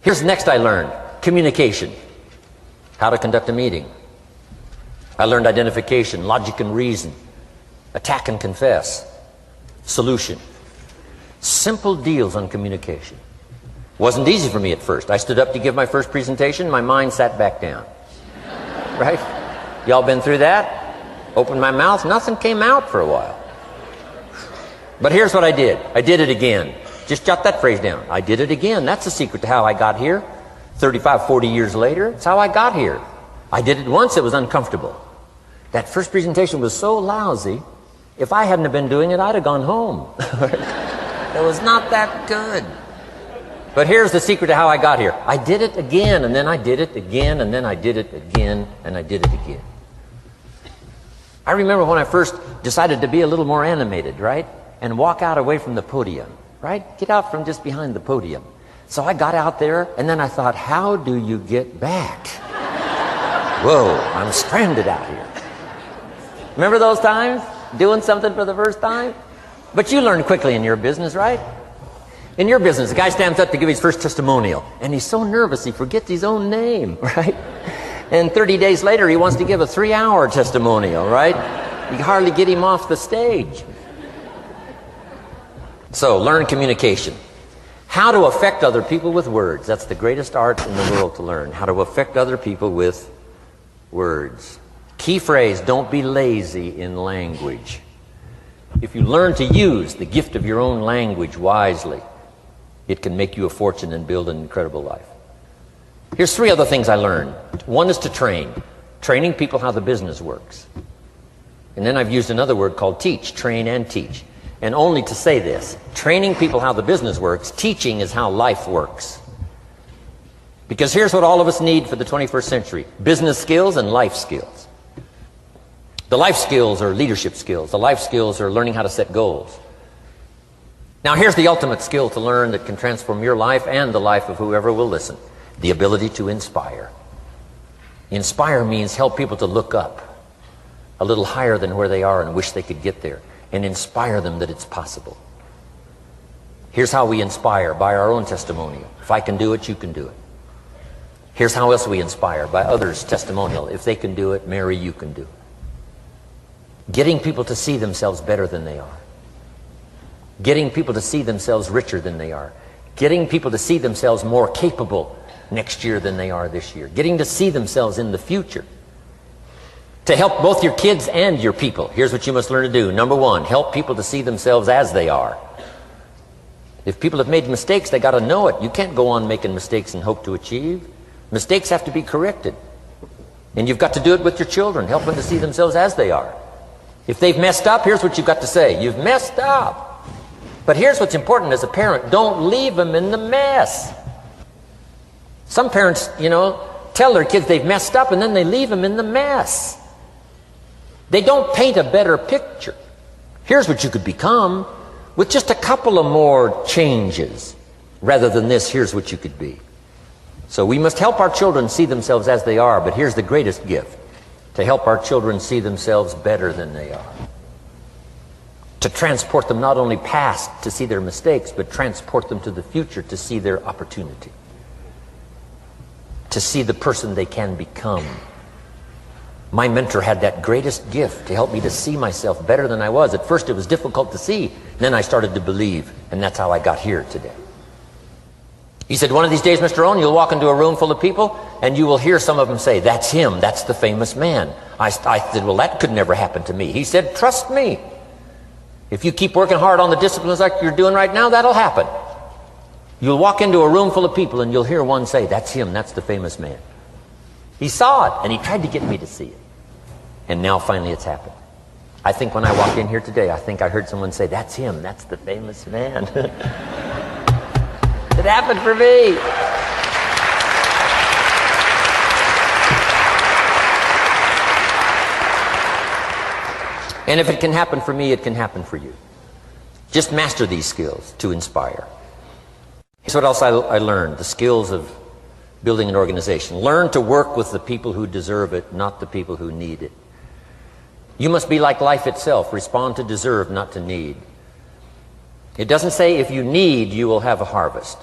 Here's next I learned: communication. How to conduct a meeting. I learned identification, logic and reason, attack and confess, solution. Simple deals on communication. Wasn't easy for me at first. I stood up to give my first presentation, my mind sat back down. Right? Y'all been through that? Opened my mouth, nothing came out for a while. But here's what I did. I did it again. Just jot that phrase down. I did it again. That's the secret to how I got here. 35, 40 years later, it's how I got here. I did it once, it was uncomfortable. That first presentation was so lousy, if I hadn't have been doing it, I'd have gone home. It was not that good. But here's the secret to how I got here. I did it again, and then I did it again, and then I did it again, and I did it again. I remember when I first decided to be a little more animated, right? And walk out away from the podium, right? Get out from just behind the podium. So I got out there, and then I thought, how do you get back? Whoa, I'm stranded out here. Remember those times? Doing something for the first time? But you learn quickly in your business, right? In your business, the guy stands up to give his first testimonial, and he's so nervous he forgets his own name, right? And 30 days later, he wants to give a 3-hour testimonial, right? You can hardly get him off the stage. So, learn communication. How to affect other people with words. That's the greatest art in the world to learn. How to affect other people with words. Key phrase: don't be lazy in language. If you learn to use the gift of your own language wisely, it can make you a fortune and build an incredible life. Here's 3 other things I learned. One is to train. Training people how the business works. And then I've used another word called teach. Train and teach. And only to say this: training people how the business works, teaching is how life works. Because here's what all of us need for the 21st century: business skills and life skills. The life skills are leadership skills. The life skills are learning how to set goals. Now here's the ultimate skill to learn that can transform your life and the life of whoever will listen: the ability to inspire. Inspire means help people to look up a little higher than where they are and wish they could get there, and inspire them that it's possible. Here's how we inspire: by our own testimonial. If I can do it, you can do it. Here's how else we inspire: by others' testimonial. If they can do it, Mary, you can do it. Getting people to see themselves better than they are. Getting people to see themselves richer than they are. Getting people to see themselves more capable next year than they are this year. Getting to see themselves in the future. To help both your kids and your people, here's what you must learn to do. Number one, help people to see themselves as they are. If people have made mistakes, they got to know it. You can't go on making mistakes and hope to achieve. Mistakes have to be corrected. And you've got to do it with your children. Help them to see themselves as they are. If they've messed up, here's what you've got to say. You've messed up. But here's what's important as a parent. Don't leave them in the mess. Some parents, tell their kids they've messed up and then they leave them in the mess. They don't paint a better picture. Here's what you could become with just a couple of more changes. Rather than this, here's what you could be. So we must help our children see themselves as they are, but here's the greatest gift. To help our children see themselves better than they are. To transport them not only past to see their mistakes, but transport them to the future to see their opportunity. To see the person they can become. My mentor had that greatest gift to help me to see myself better than I was. At first it was difficult to see. Then I started to believe, and that's how I got here today. He said, one of these days, Mr. Owen, you'll walk into a room full of people, and you will hear some of them say, that's him, that's the famous man. I said, well, that could never happen to me. He said, trust me. If you keep working hard on the disciplines like you're doing right now, that'll happen. You'll walk into a room full of people, and you'll hear one say, that's him, that's the famous man. He saw it, and he tried to get me to see it. And now finally it's happened. I think when I walked in here today, I think I heard someone say, that's him, that's the famous man. It happened for me. And if it can happen for me, it can happen for you. Just master these skills to inspire. Here's what else I learned, the skills of building an organization. Learn to work with the people who deserve it, not the people who need it. You must be like life itself. Respond to deserve, not to need. It doesn't say if you need, you will have a harvest.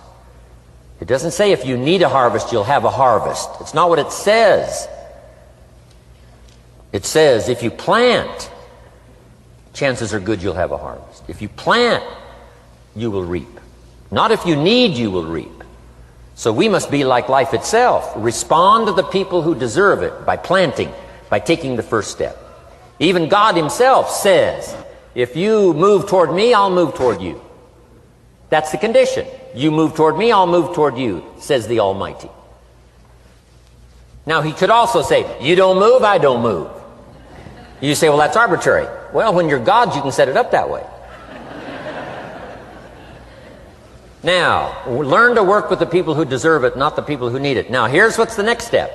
It doesn't say if you need a harvest, you'll have a harvest. It's not what it says. It says if you plant, chances are good you'll have a harvest. If you plant, you will reap. Not if you need, you will reap. So we must be like life itself. Respond to the people who deserve it by planting, by taking the first step. Even God himself says, if you move toward me, I'll move toward you. That's the condition. You move toward me, I'll move toward you, says the Almighty. Now he could also say, you don't move, I don't move. You say, well, that's arbitrary. Well, when you're God, you can set it up that way. Now, learn to work with the people who deserve it, not the people who need it. Now, here's what's the next step.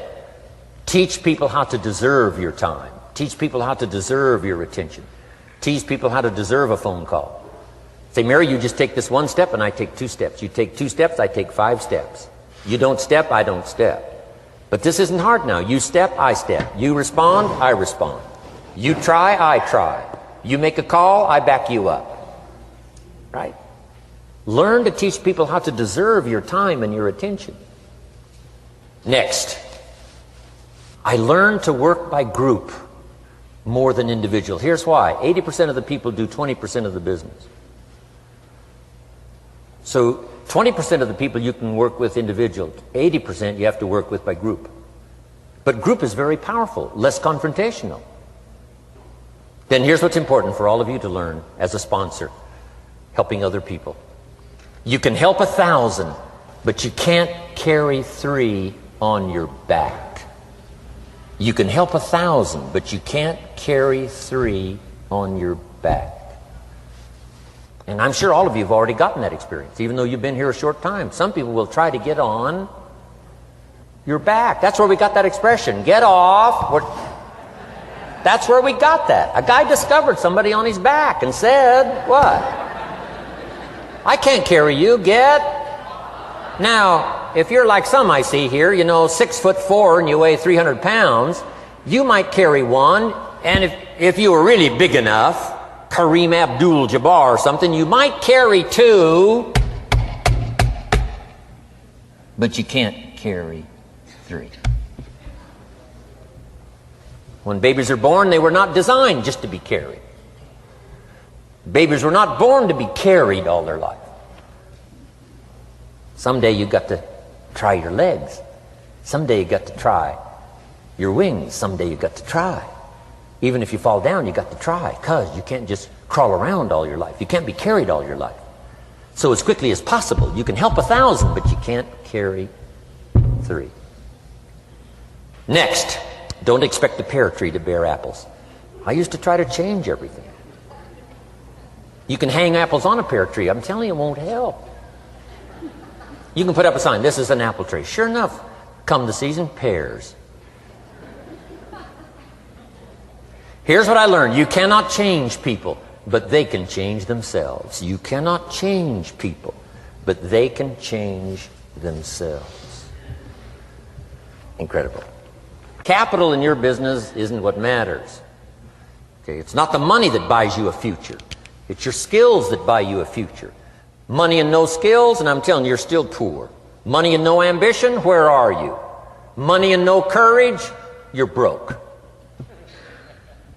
Teach people how to deserve your time. Teach people how to deserve your attention. Teach people how to deserve a phone call. Say, Mary, you just take this one step and I take 2 steps. You take 2 steps, I take 5 steps. You don't step, I don't step. But this isn't hard now. You step, I step. You respond, I respond. You try, I try. You make a call, I back you up. Right? Learn to teach people how to deserve your time and your attention. Next, I learned to work by group more than individual. Here's why. 80% of the people do 20% of the business. So 20% of the people you can work with individual. 80% you have to work with by group. But group is very powerful, less confrontational. Then here's what's important for all of you to learn as a sponsor, helping other people. You can help 1,000, but you can't carry 3 on your back. You can help 1,000, but you can't carry 3 on your back. And I'm sure all of you have already gotten that experience, even though you've been here a short time. Some people will try to get on your back. That's where we got that expression, get off. That's where we got that. A guy discovered somebody on his back and said, what? I can't carry you, get. Now, if you're like some I see here, 6'4" and you weigh 300 pounds, you might carry one, and if you were really big enough, Kareem Abdul-Jabbar or something, you might carry 2, but you can't carry 3. When babies are born, they were not designed just to be carried. Babies were not born to be carried all their life. Someday you got to Try your legs. Someday you got to try your wings. Someday you got to try. Even if you fall down, you got to try, because you can't just crawl around all your life. You can't be carried all your life. So as quickly as possible, you can help 1,000, but you can't carry 3. Next, don't expect the pear tree to bear apples. I used to try to change everything. You can hang apples on a pear tree. I'm telling you, it won't help. You can put up a sign, this is an apple tree. Sure enough, come the season, pears. Here's what I learned. You cannot change people, but they can change themselves. You cannot change people, but they can change themselves. Incredible. Capital in your business isn't what matters. Okay, it's not the money that buys you a future. It's your skills that buy you a future. Money and no skills, and I'm telling you, you're still poor. Money and no ambition, where are you? Money and no courage, you're broke.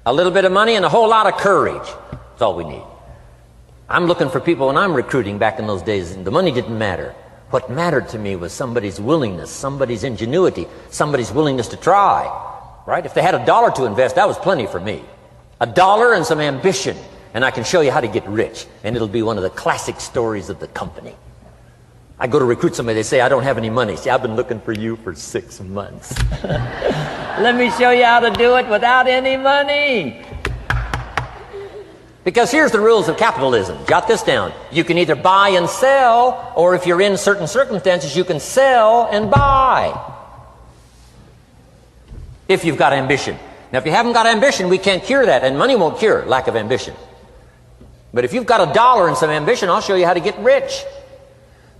A little bit of money and a whole lot of courage. That's all we need. I'm looking for people when I'm recruiting back in those days, and the money didn't matter. What mattered to me was somebody's willingness, somebody's ingenuity, somebody's willingness to try. Right? If they had $1 to invest, that was plenty for me. $1 and some ambition, and I can show you how to get rich, and it'll be one of the classic stories of the company. I go to recruit somebody, they say, I don't have any money. See, I've been looking for you for 6 months. Let me show you how to do it without any money. Because here's the rules of capitalism. Jot this down. You can either buy and sell, or if you're in certain circumstances, you can sell and buy. If you've got ambition. Now, if you haven't got ambition, we can't cure that, and money won't cure lack of ambition. But if you've got $1 and some ambition, I'll show you how to get rich.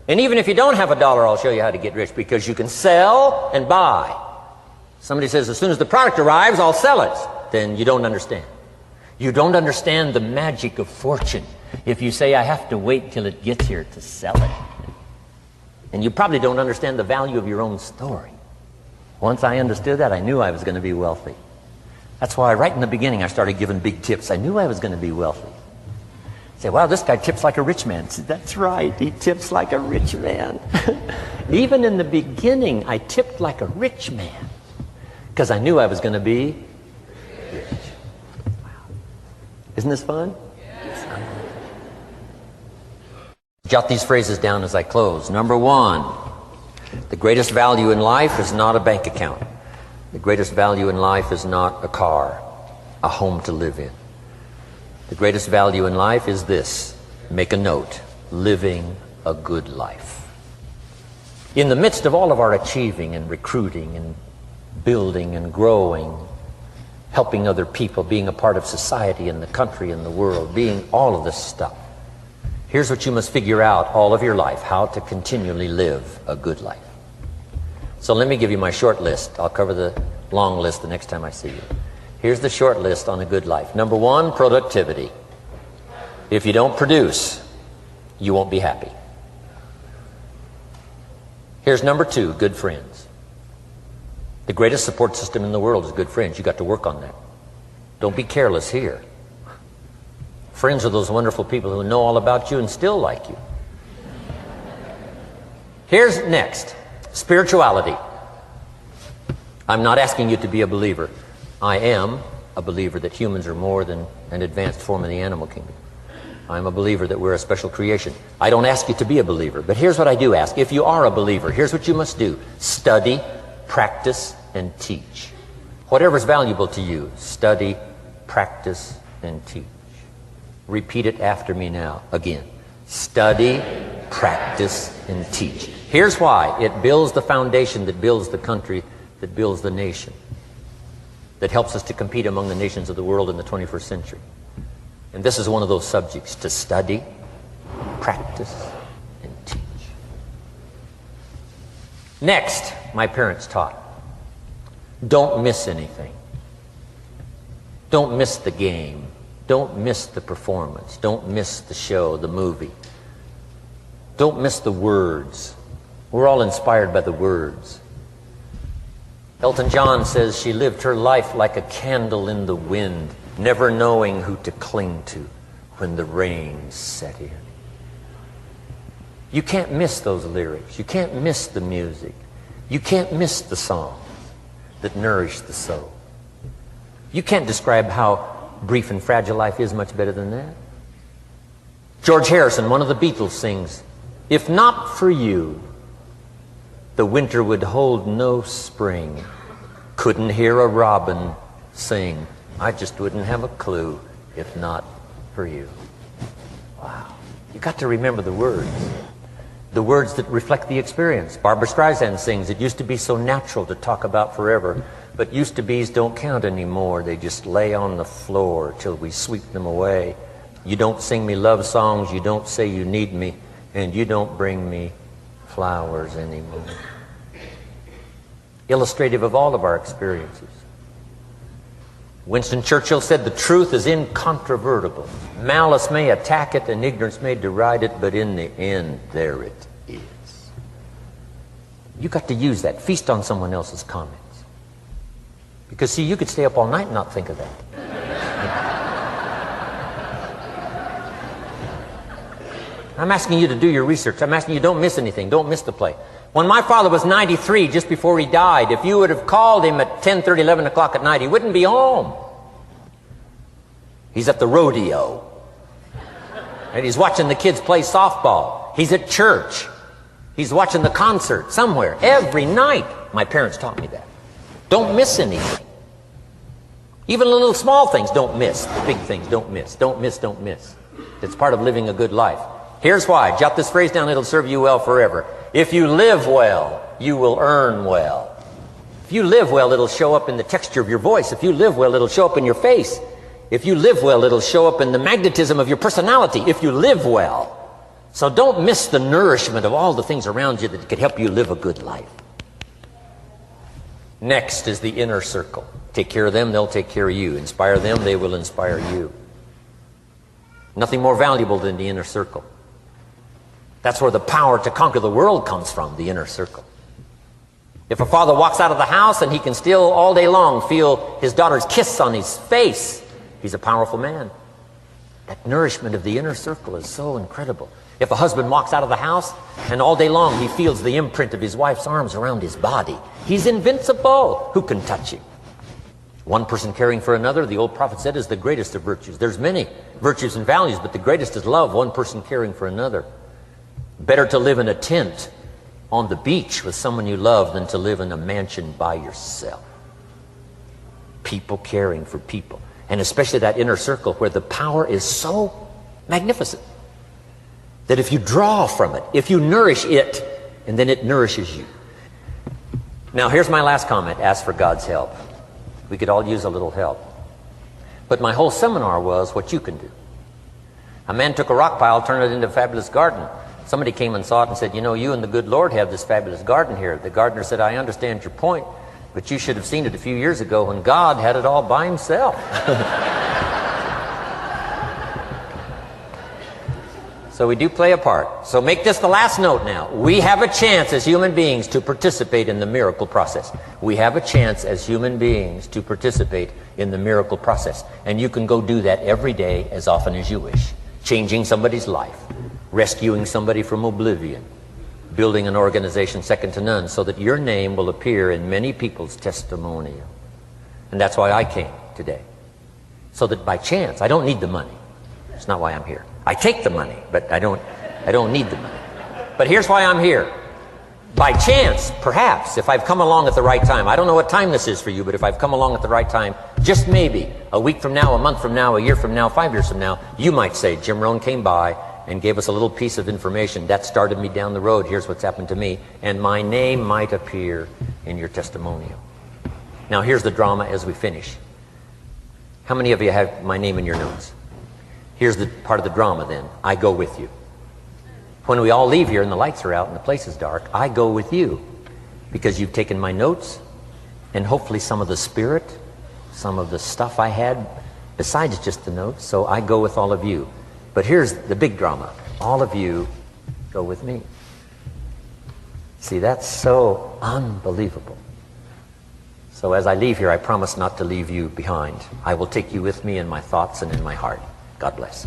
And even if you don't have $1, I'll show you how to get rich, because you can sell and buy. Somebody says, as soon as the product arrives, I'll sell it. Then you don't understand. You don't understand the magic of fortune if you say, I have to wait till it gets here to sell it. And you probably don't understand the value of your own story. Once I understood that, I knew I was going to be wealthy. That's why right in the beginning I started giving big tips. I knew I was going to be wealthy. Say, wow, this guy tips like a rich man. Say, that's right, he tips like a rich man. Even in the beginning, I tipped like a rich man, because I knew I was going to be rich. Wow. Isn't this fun? Yes. Jot these phrases down as I close. Number 1, the greatest value in life is not a bank account. The greatest value in life is not a car, a home to live in. The greatest value in life is this. Make a note. Living a good life. In the midst of all of our achieving and recruiting and building and growing, helping other people, being a part of society and the country and the world, being all of this stuff, here's what you must figure out all of your life: how to continually live a good life. So let me give you my short list. I'll cover the long list the next time I see you. Here's the short list on a good life. Number 1, productivity. If you don't produce, you won't be happy. Here's number 2, good friends. The greatest support system in the world is good friends. You got to work on that. Don't be careless here. Friends are those wonderful people who know all about you and still like you. Here's next, spirituality. I'm not asking you to be a believer. I am a believer that humans are more than an advanced form of the animal kingdom. I'm a believer that we're a special creation. I don't ask you to be a believer, but here's what I do ask. If you are a believer, here's what you must do. Study, practice, and teach. Whatever's valuable to you, study, practice, and teach. Repeat it after me now. Again. Study, practice, and teach. Here's why. It builds the foundation that builds the country, that builds the nation, that helps us to compete among the nations of the world in the 21st century. And this is one of those subjects: to study, practice, and teach. Next, my parents taught, don't miss anything. Don't miss the game. Don't miss the performance. Don't miss the show, the movie. Don't miss the words. We're all inspired by the words. Elton John says she lived her life like a candle in the wind, never knowing who to cling to when the rain set in. You can't miss those lyrics. You can't miss the music. You can't miss the songs that nourish the soul. You can't describe how brief and fragile life is much better than that. George Harrison, one of the Beatles, sings, "If not for you, the winter would hold no spring. Couldn't hear a robin sing. I just wouldn't have a clue if not for you." Wow. You got to remember the words that reflect the experience. Barbra Streisand sings, "It used to be so natural to talk about forever, but used-to-bes don't count anymore. They just lay on the floor till we sweep them away. You don't sing me love songs, you don't say you need me, and you don't bring me flowers anymore." Illustrative of all of our experiences. Winston Churchill said, "The truth is incontrovertible. Malice may attack it and ignorance may deride it, but in the end, there it is." You got to use that. Feast on someone else's comments. Because, see, you could stay up all night and not think of that. I'm asking you to do your research. I'm asking you, don't miss anything. Don't miss the play. When my father was 93, just before he died, if you would have called him at 10:30, 11 o'clock at night, he wouldn't be home. He's at the rodeo. And he's watching the kids play softball. He's at church. He's watching the concert somewhere. Every night. My parents taught me that. Don't miss anything. Even the little small things, don't miss. The big things, don't miss. Don't miss, don't miss. It's part of living a good life. Here's why. Jot this phrase down. It'll serve you well forever. If you live well, you will earn well. If you live well, it'll show up in the texture of your voice. If you live well, it'll show up in your face. If you live well, it'll show up in the magnetism of your personality. If you live well. So don't miss the nourishment of all the things around you that could help you live a good life. Next is the inner circle. Take care of them, they'll take care of you. Inspire them, they will inspire you. Nothing more valuable than the inner circle. That's where the power to conquer the world comes from, the inner circle. If a father walks out of the house and he can still all day long feel his daughter's kiss on his face, he's a powerful man. That nourishment of the inner circle is so incredible. If a husband walks out of the house and all day long he feels the imprint of his wife's arms around his body, he's invincible. Who can touch him? One person caring for another, the old prophet said, is the greatest of virtues. There's many virtues and values, but the greatest is love, one person caring for another. Better to live in a tent on the beach with someone you love than to live in a mansion by yourself. People caring for people. And especially that inner circle where the power is so magnificent that if you draw from it, if you nourish it, and then it nourishes you. Now here's my last comment. Ask for God's help. We could all use a little help. But my whole seminar was what you can do. A man took a rock pile, turned it into a fabulous garden. Somebody came and saw it and said, "You know, you and the good Lord have this fabulous garden here." The gardener said, "I understand your point, but you should have seen it a few years ago when God had it all by himself." So we do play a part. So make this the last note now. We have a chance as human beings to participate in the miracle process. We have a chance as human beings to participate in the miracle process. And you can go do that every day as often as you wish. Changing somebody's life. Rescuing somebody from oblivion. Building an organization second to none so that your name will appear in many people's testimonial. And that's why I came today. So that by chance, I don't need the money. That's not why I'm here. I take the money, but I don't need the money. But here's why I'm here. By chance, perhaps, if I've come along at the right time, I don't know what time this is for you, but if I've come along at the right time, just maybe, a week from now, a month from now, a year from now, 5 years from now, you might say, Jim Rohn came by and gave us a little piece of information. That started me down the road. Here's what's happened to me. And my name might appear in your testimonial. Now here's the drama as we finish. How many of you have my name in your notes? Here's the part of the drama then. I go with you. When we all leave here and the lights are out and the place is dark, I go with you because you've taken my notes and hopefully some of the spirit, some of the stuff I had besides just the notes. So I go with all of you. But here's the big drama. All of you go with me. See, that's so unbelievable. So as I leave here, I promise not to leave you behind. I will take you with me in my thoughts and in my heart. God bless.